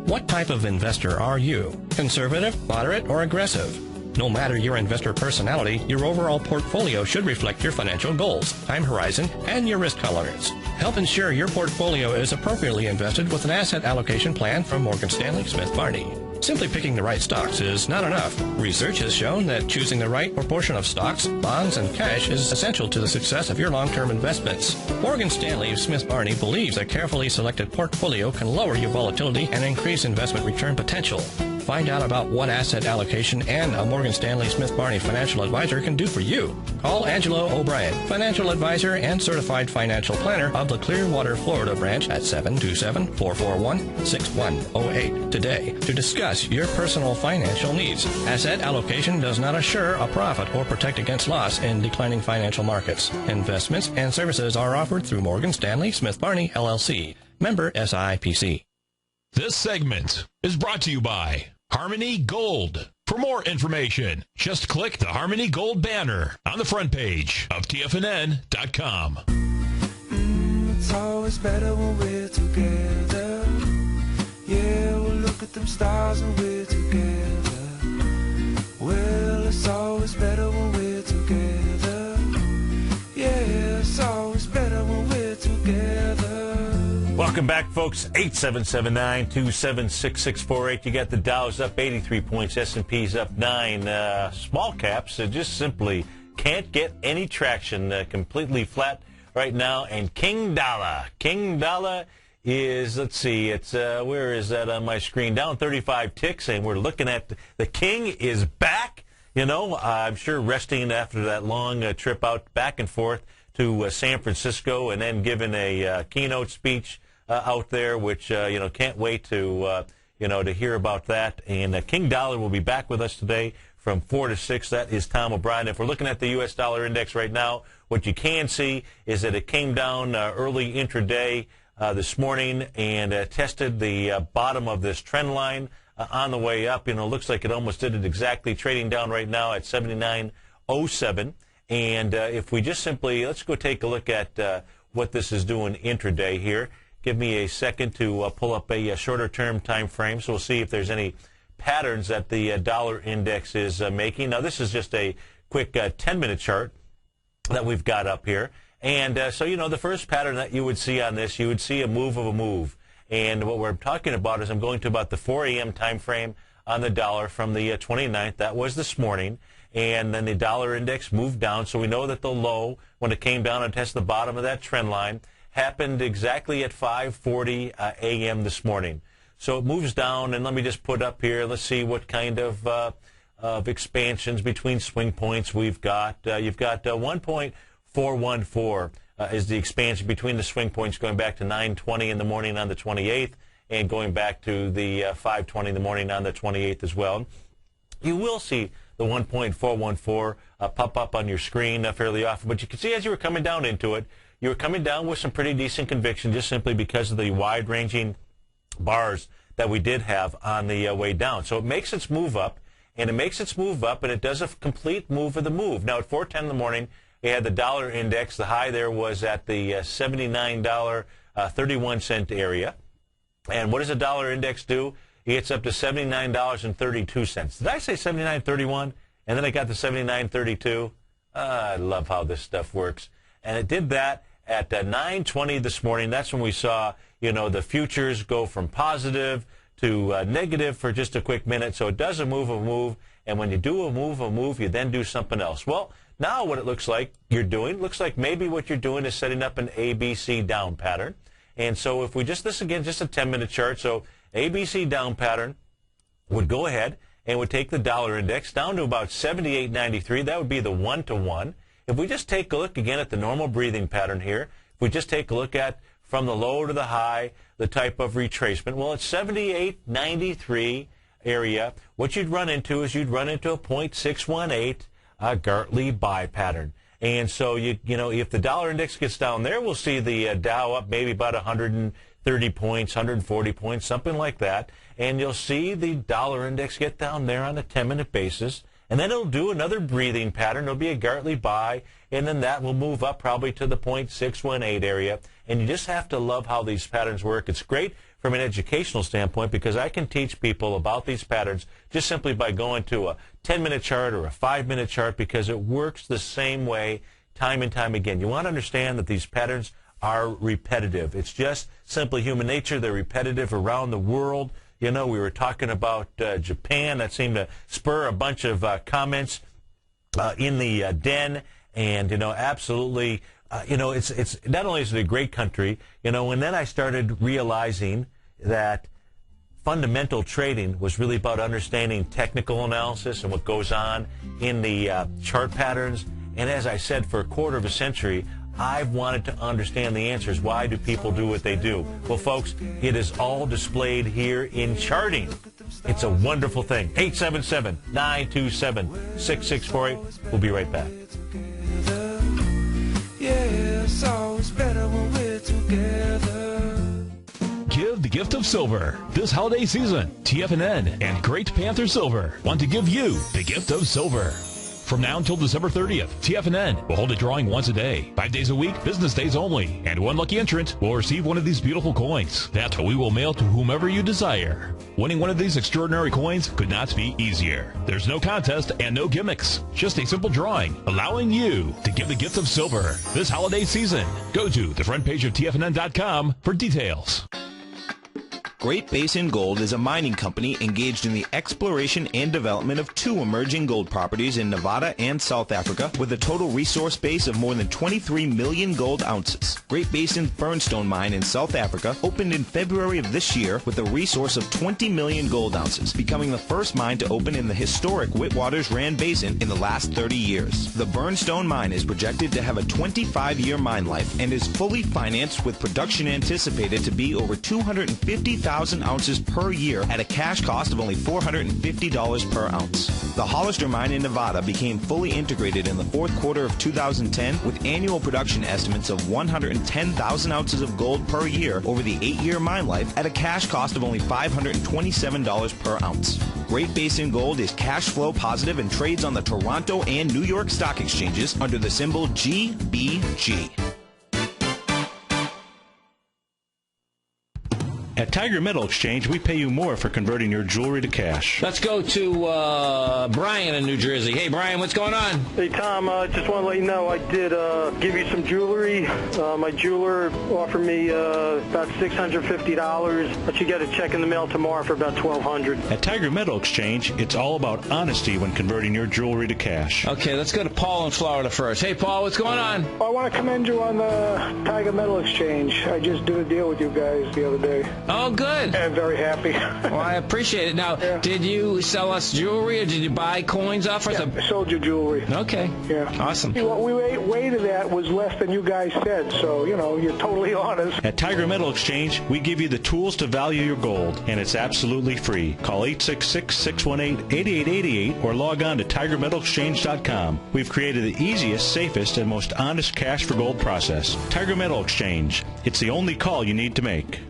What type of investor are you? Conservative, moderate, or aggressive? No matter your investor personality, your overall portfolio should reflect your financial goals, time horizon, and your risk tolerance. Help ensure your portfolio is appropriately invested with an asset allocation plan from Morgan Stanley Smith Barney. Simply picking the right stocks is not enough. Research has shown that choosing the right proportion of stocks, bonds, and cash is essential to the success of your long-term investments. Morgan Stanley Smith Barney believes a carefully selected portfolio can lower your volatility and increase investment return potential. Find out about what asset allocation and a Morgan Stanley Smith Barney financial advisor can do for you. Call Angelo O'Brien, financial advisor and certified financial planner of the Clearwater, Florida branch at 727-441-6108 today to discuss your personal financial needs. Asset allocation does not assure a profit or protect against loss in declining financial markets. Investments and services are offered through Morgan Stanley Smith Barney, LLC. Member SIPC. This segment is brought to you by Harmony Gold. For more information, just click the Harmony Gold banner on the front page of TFNN.com. It's always better when we're together. Yeah, we'll look at them stars when we're together. Well, it's always better when we're together. Yeah, it's always better when we're together. Welcome back, folks. 877-927-6648. You got the Dow's up 83 points. S&P's up 9. Small caps just simply can't get any traction. Completely flat right now. And King Dollar is, let's see, it's where is that on my screen? Down 35 ticks, and we're looking at the King is back. You know, I'm sure resting after that long trip out back and forth to San Francisco, and then giving a keynote speech out there, which can't wait to to hear about that. And King Dollar will be back with us today from 4 to 6. That is Tom O'Brien. If we're looking at the U.S. dollar index right now, what you can see is that it came down early intraday this morning and tested the bottom of this trend line on the way up. Looks like it almost did it exactly, trading down right now at 79.07. And if we just simply, let's go take a look at what this is doing intraday here. Give me a second to pull up a shorter-term time frame, so we'll see if there's any patterns that the dollar index is making. Now, this is just a quick 10-minute chart that we've got up here. And so, the first pattern that you would see on this, you would see a move of a move. And what we're talking about is I'm going to about the 4 a.m. time frame on the dollar from the 29th. That was this morning. And then the dollar index moved down, so we know that the low, when it came down and tested the bottom of that trend line, happened exactly at 5:40 a.m. this morning. So it moves down, and let me just put up here, let's see what kind of expansions between swing points we've got. You've got 1.414 is the expansion between the swing points going back to 9:20 in the morning on the 28th and going back to the 5:20 in the morning on the 28th as well. You will see the 1.414 pop up on your screen fairly often, but you can see as you were coming down into it, you were coming down with some pretty decent conviction just simply because of the wide-ranging bars that we did have on the way down. So it makes its move up, and it does a complete move of the move. Now, at 4:10 in the morning, we had the dollar index. The high there was at the $79.31 area. And what does the dollar index do? It gets up to $79.32. Did I say $79.31? And then I got to $79.32. I love how this stuff works. And it did that at 9:20 this morning. That's when we saw, the futures go from positive to negative for just a quick minute. So it does a move. And when you do a move, you then do something else. Well, now what it looks like looks like maybe what you're doing is setting up an ABC down pattern. And so if we this again, just a 10-minute chart. So ABC down pattern would go ahead and would take the dollar index down to about 78.93. That would be the 1-to-1. If we just take a look again at the normal breathing pattern here, if we just take a look at from the low to the high, the type of retracement. Well, it's 78.93 area. What you'd run into is you'd run into a 0.618 Gartley buy pattern. And so, you know, if the dollar index gets down there, we'll see the Dow up maybe about 130 points, 140 points, something like that. And you'll see the dollar index get down there on a 10-minute basis. And then it'll do another breathing pattern. It'll be a Gartley buy, and then that will move up probably to the 0.618 area. And you just have to love how these patterns work. It's great from an educational standpoint because I can teach people about these patterns just simply by going to a 10-minute chart or a 5-minute chart because it works the same way time and time again. You want to understand that these patterns are repetitive. It's just simply human nature. They're repetitive around the world. You know, we were talking about Japan. That seemed to spur a bunch of comments in the den. And, you know, absolutely, you know, it's not only is it a great country, you know, and then I started realizing that fundamental trading was really about understanding technical analysis and what goes on in the chart patterns. And as I said, for a quarter of a century, I've wanted to understand the answers. Why do people do what they do? Well, folks, it is all displayed here in charting. It's a wonderful thing. 877-927-6648. We'll be right back. Yeah, it's always better when we're together. Give the gift of silver. This holiday season, TFNN and Great Panther Silver want to give you the gift of silver. From now until December 30th, TFNN will hold a drawing once a day, 5 days a week, business days only, and one lucky entrant will receive one of these beautiful coins that we will mail to whomever you desire. Winning one of these extraordinary coins could not be easier. There's no contest and no gimmicks, just a simple drawing, allowing you to give the gift of silver this holiday season. Go to the front page of TFNN.com for details. Great Basin Gold is a mining company engaged in the exploration and development of 2 emerging gold properties in Nevada and South Africa with a total resource base of more than 23 million gold ounces. Great Basin's Burnstone mine in South Africa opened in February of this year with a resource of 20 million gold ounces, becoming the first mine to open in the historic Witwatersrand Basin in the last 30 years. The Burnstone mine is projected to have a 25-year mine life and is fully financed with production anticipated to be over 250,000 ounces per year at a cash cost of only $450 per ounce. The Hollister mine in Nevada became fully integrated in the 4th quarter of 2010 with annual production estimates of 110,000 ounces of gold per year over the 8-year mine life at a cash cost of only $527 per ounce. Great Basin Gold is cash flow positive and trades on the Toronto and New York stock exchanges under the symbol GBG. At Tiger Metal Exchange, we pay you more for converting your jewelry to cash. Let's go to Brian in New Jersey. Hey, Brian, what's going on? Hey, Tom, just want to let you know I did give you some jewelry. My jeweler offered me about $650, but you get a check in the mail tomorrow for about $1,200. At Tiger Metal Exchange, it's all about honesty when converting your jewelry to cash. Okay, let's go to Paul in Florida first. Hey, Paul, what's going on? I want to commend you on the Tiger Metal Exchange. I just did a deal with you guys the other day. Oh, good. I'm very happy. Well, I appreciate it. Now, Did you sell us jewelry or did you buy coins off us? I sold you jewelry. Okay. Yeah. Awesome. What we weighted that was less than you guys said, so, you know, you're totally honest. At Tiger Metal Exchange, we give you the tools to value your gold, and it's absolutely free. Call 866-618-8888 or log on to TigerMetalExchange.com. We've created the easiest, safest, and most honest cash for gold process. Tiger Metal Exchange. It's the only call you need to make.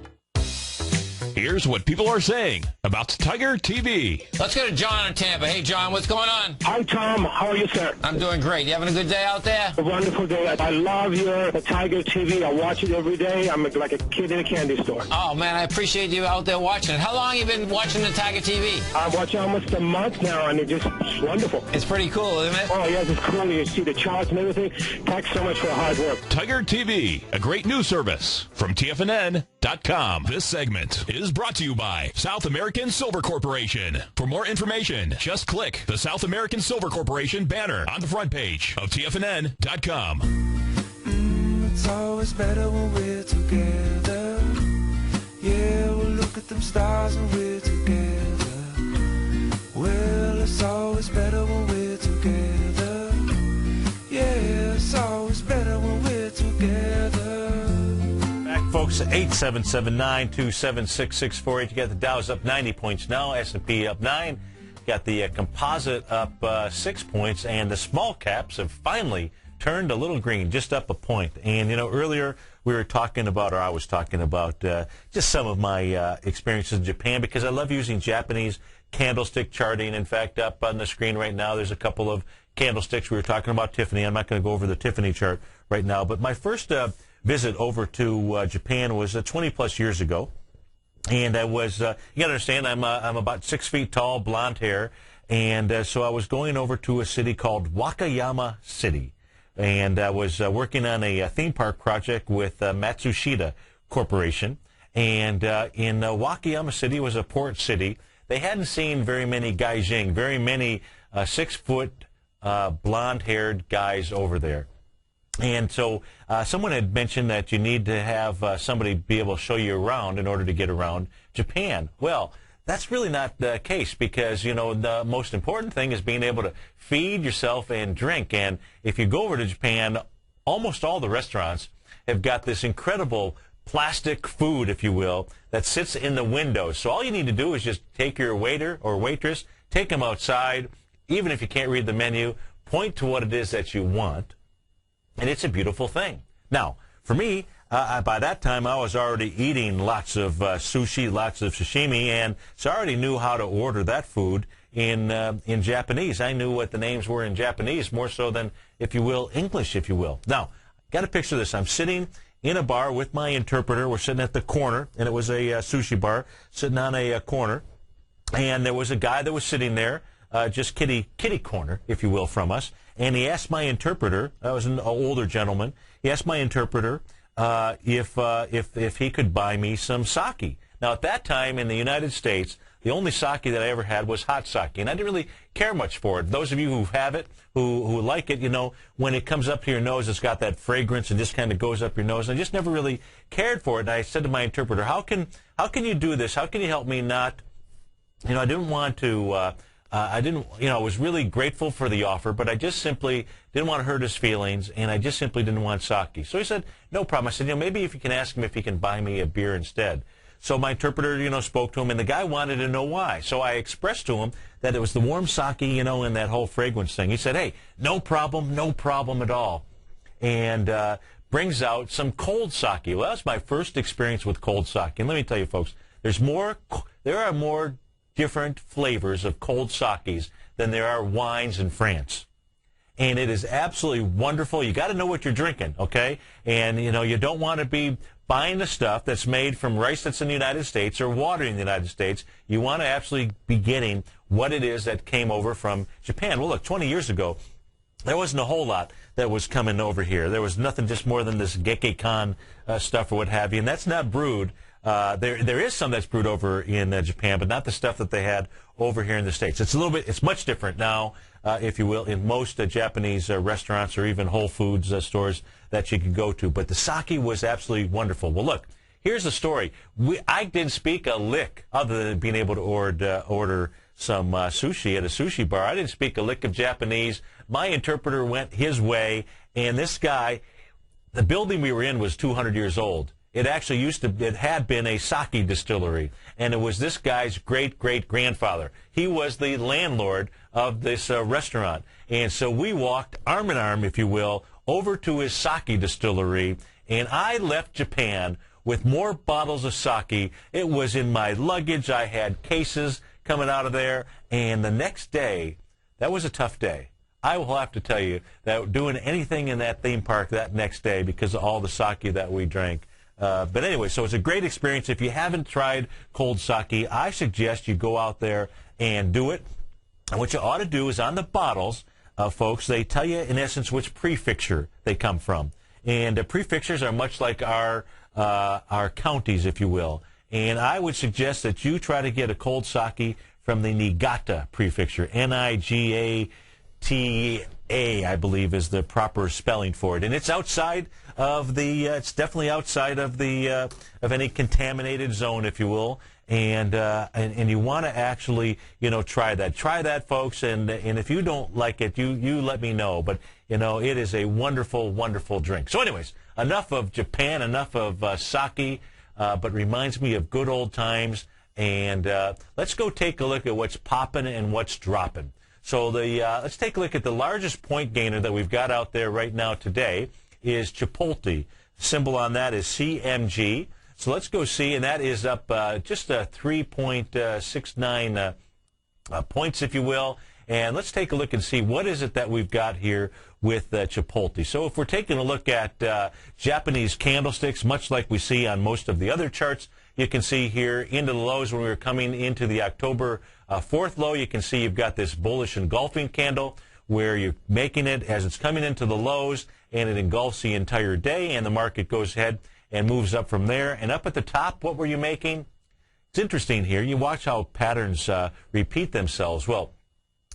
Here's what people are saying about Tiger TV. Let's go to John in Tampa. Hey, John, what's going on? Hi, Tom. How are you, sir? I'm doing great. You having a good day out there? A wonderful day. I love your Tiger TV. I watch it every day. I'm like a kid in a candy store. Oh, man, I appreciate you out there watching it. How long have you been watching the Tiger TV? I'm watching almost a month now, and it's wonderful. It's pretty cool, isn't it? Oh, yes, it's cool. You see the charts and everything. Thanks so much for the hard work. Tiger TV, a great news service from TFNN.com. This segment is brought to you by South American Silver Corporation. For more information, just click the South American Silver Corporation banner on the front page of TFNN.com. It's always better when we're together. Yeah, we'll look at them stars when we're together. Well, it's always better when we're together. Yeah, it's always better when we're together. Folks, folks. 877-927-6648. You got the Dow's up 90 points now. S&P up 9. Got the composite up 6 points. And the small caps have finally turned a little green, just up a point. And, you know, earlier we were talking about, or I was talking about, just some of my experiences in Japan, because I love using Japanese candlestick charting. In fact, up on the screen right now, there's a couple of candlesticks. We were talking about Tiffany. I'm not going to go over the Tiffany chart right now. But my first visit over to Japan was 20-plus years ago. And I was, you got to understand, I'm about 6 feet tall, blonde hair. And so I was going over to a city called Wakayama City. And I was working on a theme park project with Matsushita Corporation. And in Wakayama City was a port city. They hadn't seen very many gaijin, very many 6-foot blonde-haired guys over there. And so someone had mentioned that you need to have somebody be able to show you around in order to get around Japan. Well, that's really not the case, because, you know, the most important thing is being able to feed yourself and drink. And if you go over to Japan, almost all the restaurants have got this incredible plastic food, if you will, that sits in the windows. So all you need to do is just take your waiter or waitress, take them outside, even if you can't read the menu, point to what it is that you want, and it's a beautiful thing. Now, for me, by that time, I was already eating lots of sushi, lots of sashimi, and so I already knew how to order that food in Japanese. I knew what the names were in Japanese more so than, if you will, English, if you will. Now, got to picture this. I'm sitting in a bar with my interpreter. We're sitting at the corner, and it was a sushi bar, sitting on a corner, and there was a guy that was sitting there, just kitty corner, if you will, from us, and he asked my interpreter, that was an older gentleman, he asked my interpreter if he could buy me some sake. Now, at that time in the United States, the only sake that I ever had was hot sake, and I didn't really care much for it. Those of you who have it, who like it, you know, when it comes up to your nose, it's got that fragrance and just kind of goes up your nose. I just never really cared for it. And I said to my interpreter, how can you do this? How can you help me not, you know, I didn't want to, I was really grateful for the offer, but I just simply didn't want to hurt his feelings, and I just simply didn't want sake. So he said, no problem. I said, you know, maybe if you can ask him if he can buy me a beer instead. So my interpreter, you know, spoke to him, and the guy wanted to know why. So I expressed to him that it was the warm sake, you know, and that whole fragrance thing. He said, hey, no problem at all. And brings out some cold sake. Well, that's my first experience with cold sake. And let me tell you, folks, there are more different flavors of cold sakes than there are wines in France. And it is absolutely wonderful. You got to know what you're drinking, okay? And, you know, you don't want to be buying the stuff that's made from rice that's in the United States or water in the United States. You want to actually be getting what it is that came over from Japan. Well, look, 20 years ago, there wasn't a whole lot that was coming over here. There was nothing, just more than this Gekkeikan stuff or what have you, and that's not brewed. There is some that's brewed over in Japan, but not the stuff that they had over here in the States. It's much different now, if you will, in most Japanese restaurants or even Whole Foods stores that you can go to. But the sake was absolutely wonderful. Well, look, here's the story. I didn't speak a lick other than being able to order some sushi at a sushi bar. I didn't speak a lick of Japanese. My interpreter went his way, and this guy, the building we were in was 200 years old. It actually it had been a sake distillery, and it was this guy's great-great-grandfather. He was the landlord of this restaurant. And so we walked arm in arm, if you will, over to his sake distillery, and I left Japan with more bottles of sake. It was in my luggage. I had cases coming out of there, and the next day, that was a tough day. I will have to tell you that doing anything in that theme park that next day because of all the sake that we drank. But anyway, so it's a great experience. If you haven't tried cold sake, I suggest you go out there and do it. And what you ought to do is on the bottles, folks, they tell you in essence which prefecture they come from. And prefectures are much like our counties, if you will. And I would suggest that you try to get a cold sake from the Niigata prefecture, Niigata UTA, I believe, is the proper spelling for it, and it's outside of the. It's definitely outside of the of any contaminated zone, if you will. And you want to actually, try that, folks. And if you don't like it, you let me know. But it is a wonderful, wonderful drink. So, anyways, enough of Japan, enough of sake, but reminds me of good old times. And let's go take a look at what's popping and what's dropping. So let's take a look at the largest point gainer that we've got out there right now today is Chipotle. Symbol on that is CMG. So let's go see, and that is up just 3.69 points, if you will. And let's take a look and see what is it that we've got here with Chipotle. So if we're taking a look at Japanese candlesticks, much like we see on most of the other charts, you can see here into the lows when we were coming into the October 4th low, you can see you've got this bullish engulfing candle where you're making it as it's coming into the lows, and it engulfs the entire day, and the market goes ahead and moves up from there. And up at the top, what were you making? It's interesting here. You watch how patterns repeat themselves. Well,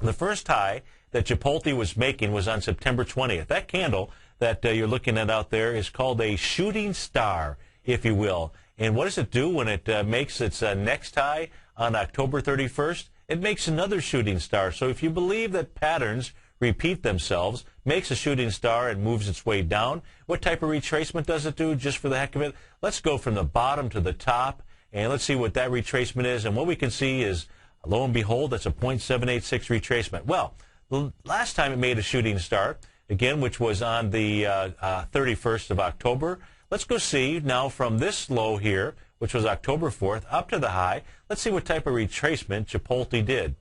the first high that Chipotle was making was on September 20th. That candle that you're looking at out there is called a shooting star, if you will. And what does it do when it makes its next high on October 31st? It makes another shooting star. So if you believe that patterns repeat themselves, makes a shooting star and moves its way down, what type of retracement does it do just for the heck of it? Let's go from the bottom to the top, and let's see what that retracement is. And what we can see is, lo and behold, that's a 0.786 retracement. Well, the last time it made a shooting star, again, which was on the 31st of October, let's go see now from this low here, which was October 4th, up to the high. Let's see what type of retracement Chipotle did.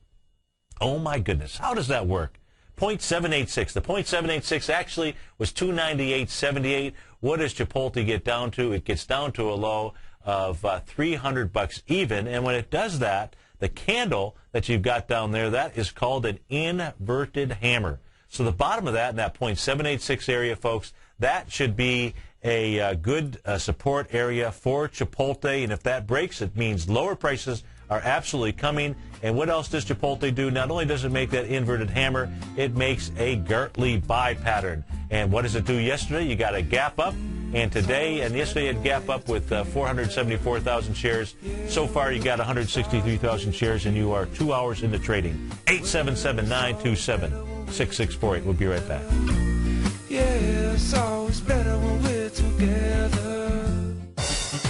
Oh, my goodness. How does that work? 0.786. The 0.786 actually was 298.78. What does Chipotle get down to? It gets down to a low of $300 even. And when it does that, the candle that you've got down there, that is called an inverted hammer. So the bottom of that in that 0.786 area, folks, that should be a good support area for Chipotle. And if that breaks, it means lower prices are absolutely coming. And what else does Chipotle do? Not only does it make that inverted hammer, it makes a Gartley buy pattern. And what does it do yesterday? You got a gap up. And today and yesterday it gap up with 474,000 shares. So far you got 163,000 shares, and you are 2 hours into trading. 877-927-6648. We'll be right back. Yeah, it's always better when we're together.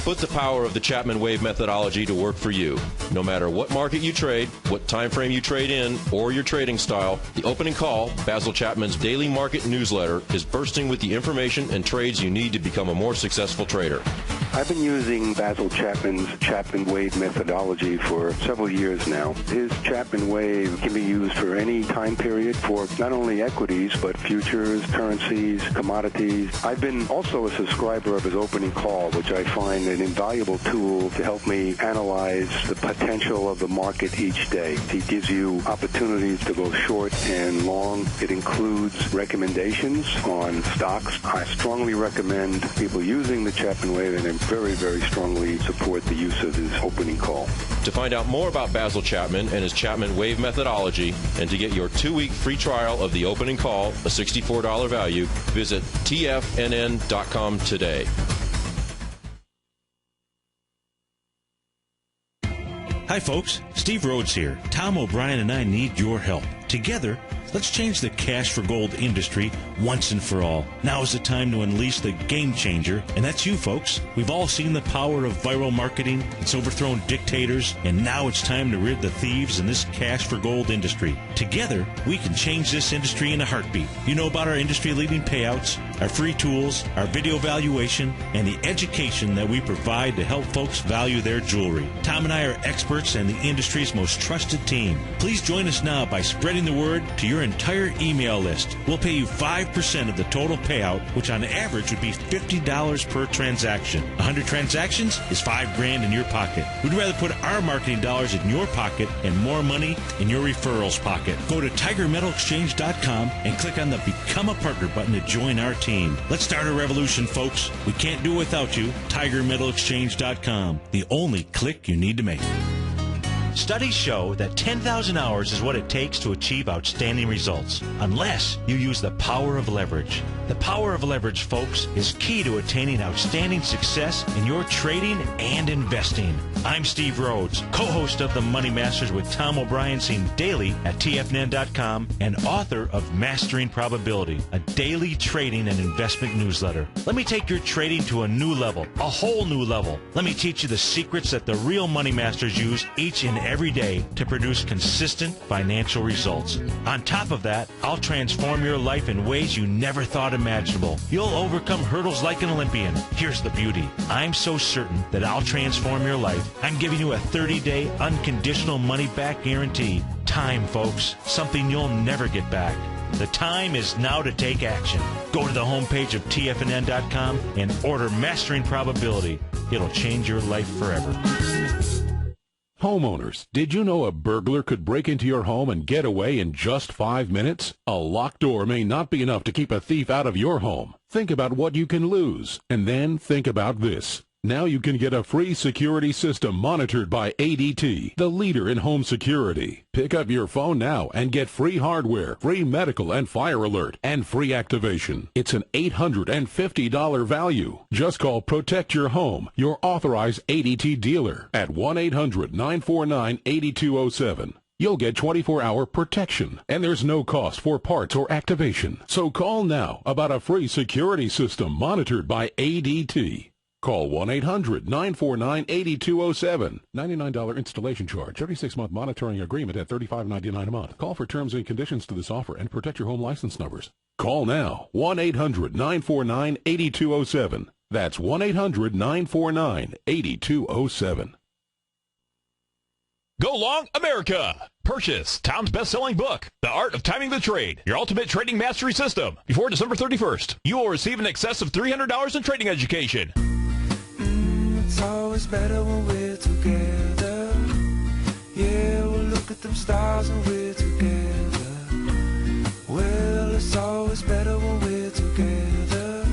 Put the power of the Chapman Wave methodology to work for you. No matter what market you trade, what time frame you trade in, or your trading style, the Opening Call, Basil Chapman's daily market newsletter, is bursting with the information and trades you need to become a more successful trader. I've been using Basil Chapman's Chapman Wave methodology for several years now. His Chapman Wave can be used for any time period for not only equities, but futures, currencies, commodities. I've been also a subscriber of his Opening Call, which I find an invaluable tool to help me analyze the potential of the market each day. He gives you opportunities to go short and long. It includes recommendations on stocks. I strongly recommend people using the Chapman Wave, and I very, very strongly support the use of his Opening Call. To find out more about Basil Chapman and his Chapman Wave methodology, and to get your 2-week free trial of the Opening Call, a $64 value, visit tfnn.com today. Hi folks, Steve Rhodes here. Tom O'Brien and I need your help. Together, let's change the cash for gold industry once and for all. Now is the time to unleash the game changer, and that's you folks. We've all seen the power of viral marketing. It's overthrown dictators, and now it's time to rid the thieves in this cash for gold industry. Together, we can change this industry in a heartbeat. You know about our industry-leading payouts, our free tools, our video valuation, and the education that we provide to help folks value their jewelry. Tom and I are experts and the industry's most trusted team. Please join us now by spreading the word to your entire email list. We'll pay you 5% of the total payout, which on average would be $50 per transaction. 100 transactions is $5,000 in your pocket. We'd rather put our marketing dollars in your pocket and more money in your referrals pocket. Go to TigerMetalExchange.com and click on the Become a Partner button to join our team. Let's start a revolution, folks. We can't do it without you. TigerMetalExchange.com, the only click you need to make. Studies show that 10,000 hours is what it takes to achieve outstanding results, unless you use the power of leverage. The power of leverage, folks, is key to attaining outstanding success in your trading and investing. I'm Steve Rhodes, co-host of The Money Masters with Tom O'Brien, seen daily at TFNN.com, and author of Mastering Probability, a daily trading and investment newsletter. Let me take your trading to a new level, a whole new level. Let me teach you the secrets that the real money masters use each and every day to produce consistent financial results. On top of that, I'll transform your life in ways you never thought imaginable. You'll overcome hurdles like an Olympian. Here's the beauty. I'm so certain that I'll transform your life. I'm giving you a 30-day unconditional money-back guarantee. Time, folks. Something you'll never get back. The time is now to take action. Go to the homepage of TFNN.com and order Mastering Probability. It'll change your life forever. Homeowners, did you know a burglar could break into your home and get away in just 5 minutes? A locked door may not be enough to keep a thief out of your home. Think about what you can lose, and then think about this. Now you can get a free security system monitored by ADT, the leader in home security. Pick up your phone now and get free hardware, free medical and fire alert, and free activation. It's an $850 value. Just call Protect Your Home, your authorized ADT dealer, at 1-800-949-8207. You'll get 24-hour protection, and there's no cost for parts or activation. So call now about a free security system monitored by ADT. Call 1-800-949-8207. $99 installation charge. 36-month monitoring agreement at $35.99 a month. Call for terms and conditions to this offer and protect your home license numbers. Call now. 1-800-949-8207. That's 1-800-949-8207. Go long, America! Purchase Tom's best-selling book, The Art of Timing the Trade, your ultimate trading mastery system. Before December 31st, you will receive in excess of $300 in trading education. It's always better when we're together. Yeah, we'll look at them stars when we're together. Well, it's always better when we're together.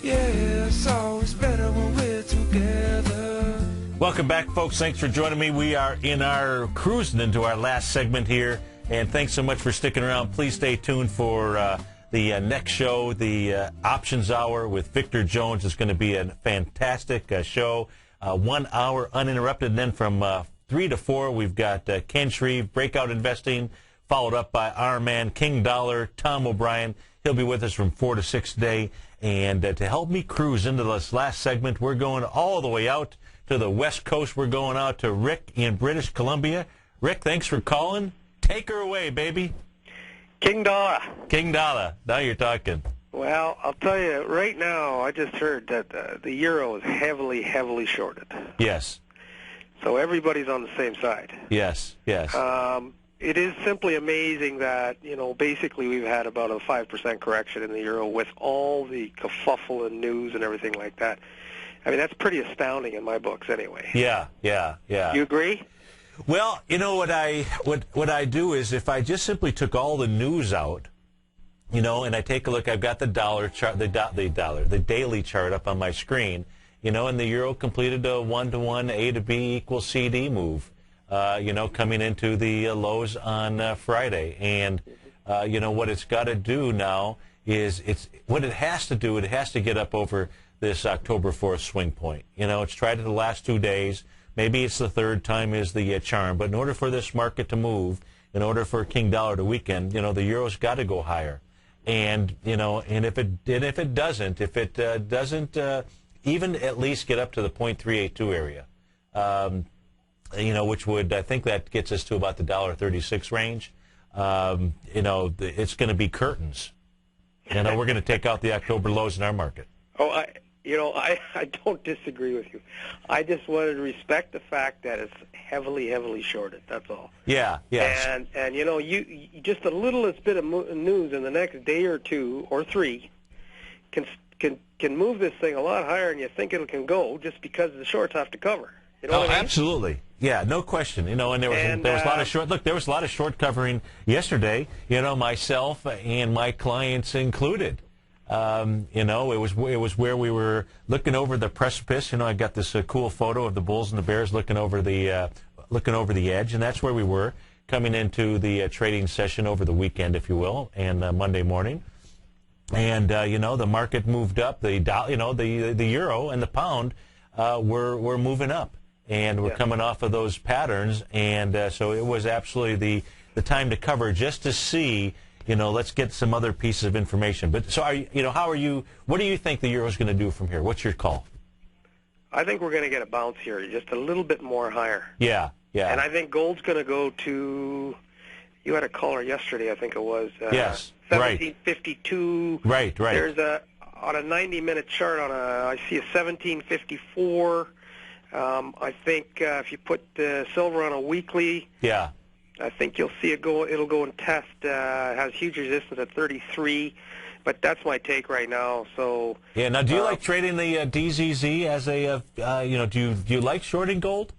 Yeah, it's always better when we're together. Welcome back, folks. Thanks for joining me. We are cruising into our last segment here, and thanks so much for sticking around. Please stay tuned for the next show, the Options Hour with Victor Jones. Is going to be a fantastic show, 1 hour uninterrupted. And then from 3 to 4, we've got Ken Shreve, Breakout Investing, followed up by our man, King Dollar, Tom O'Brien. He'll be with us from 4 to 6 today. And to help me cruise into this last segment, we're going all the way out to the West Coast. We're going out to Rick in British Columbia. Rick, thanks for calling. Take her away, baby. King Dollar. King Dollar. Now you're talking. Well, I'll tell you, right now, I just heard that the euro is heavily, heavily shorted. Yes. So everybody's on the same side. Yes, yes. It is simply amazing that, basically we've had about a 5% correction in the euro with all the kerfuffle and news and everything like that. I mean, that's pretty astounding in my books anyway. Yeah. You agree? Well, you know what I do is if I just simply took all the news out, and I take a look, I've got the dollar chart, the daily chart up on my screen, and the euro completed a 1-to-1 A to B equals CD move, coming into the lows on Friday. And, what it's got to do now is it has to get up over this October 4th swing point. It's tried it the last 2 days. Maybe it's the third time is the charm. But in order for this market to move, in order for King Dollar to weaken, the euro's got to go higher. And and if it doesn't even at least get up to the 0.382 area, which would, I think that gets us to about the $1.36 range. It's going to be curtains. We're going to take out the October lows in our market. Oh, I don't disagree with you. I just wanted to respect the fact that it's heavily, heavily shorted. That's all. Yeah. And you just the littlest bit of news in the next day or two or three can move this thing a lot higher than you think it can go, just because the shorts have to cover. You know what I mean? Absolutely. Yeah, no question. And there was a lot of short. Look, there was a lot of short covering yesterday. Myself and my clients included. It was where we were looking over the precipice. I got this cool photo of the Bulls and the Bears looking over the looking over the edge, and that's where we were coming into the trading session over the weekend, if you will, and Monday morning. And the market moved up. The euro and the pound were moving up, and we're coming off of those patterns. And so it was absolutely the time to cover, just to see. Let's get some other pieces of information. But so, how are you? What do you think the euro is going to do from here? What's your call? I think we're going to get a bounce here, just a little bit more higher. Yeah. And I think gold's going to go to. You had a caller yesterday, I think it was. Yes. 1752. Right. There's on a 90-minute chart I see a 1754. I think if you put silver on a weekly. Yeah. I think you'll see it'll go and test. It has huge resistance at 33, but that's my take right now. So yeah. Now, do you like trading the DZZ as a do you like shorting gold?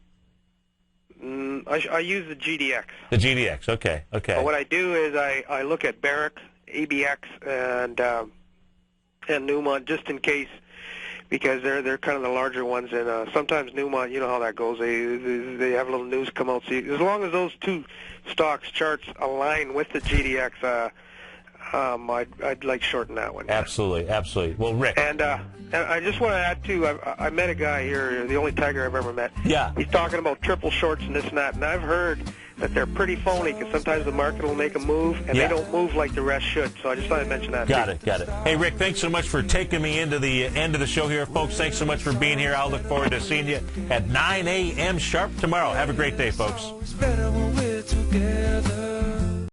I use the GDX. The GDX. Okay. But what I do is I look at Barrick, ABX, and Newmont just in case, because they're kind of the larger ones, and sometimes Newmont, you know how that goes. They have a little news come out. So as long as those two stocks charts align with the GDX, I'd like shorting that one. Absolutely. Well, Rick. And I just want to add too. I met a guy here, the only Tiger I've ever met. Yeah. He's talking about triple shorts and this and that, and I've heard that they're pretty phony because sometimes the market will make a move and they don't move like the rest should. So I just thought I'd mention that. Got it. Hey, Rick, thanks so much for taking me into the end of the show here, folks. Thanks so much for being here. I'll look forward to seeing you at 9 a.m. sharp tomorrow. Have a great day, folks.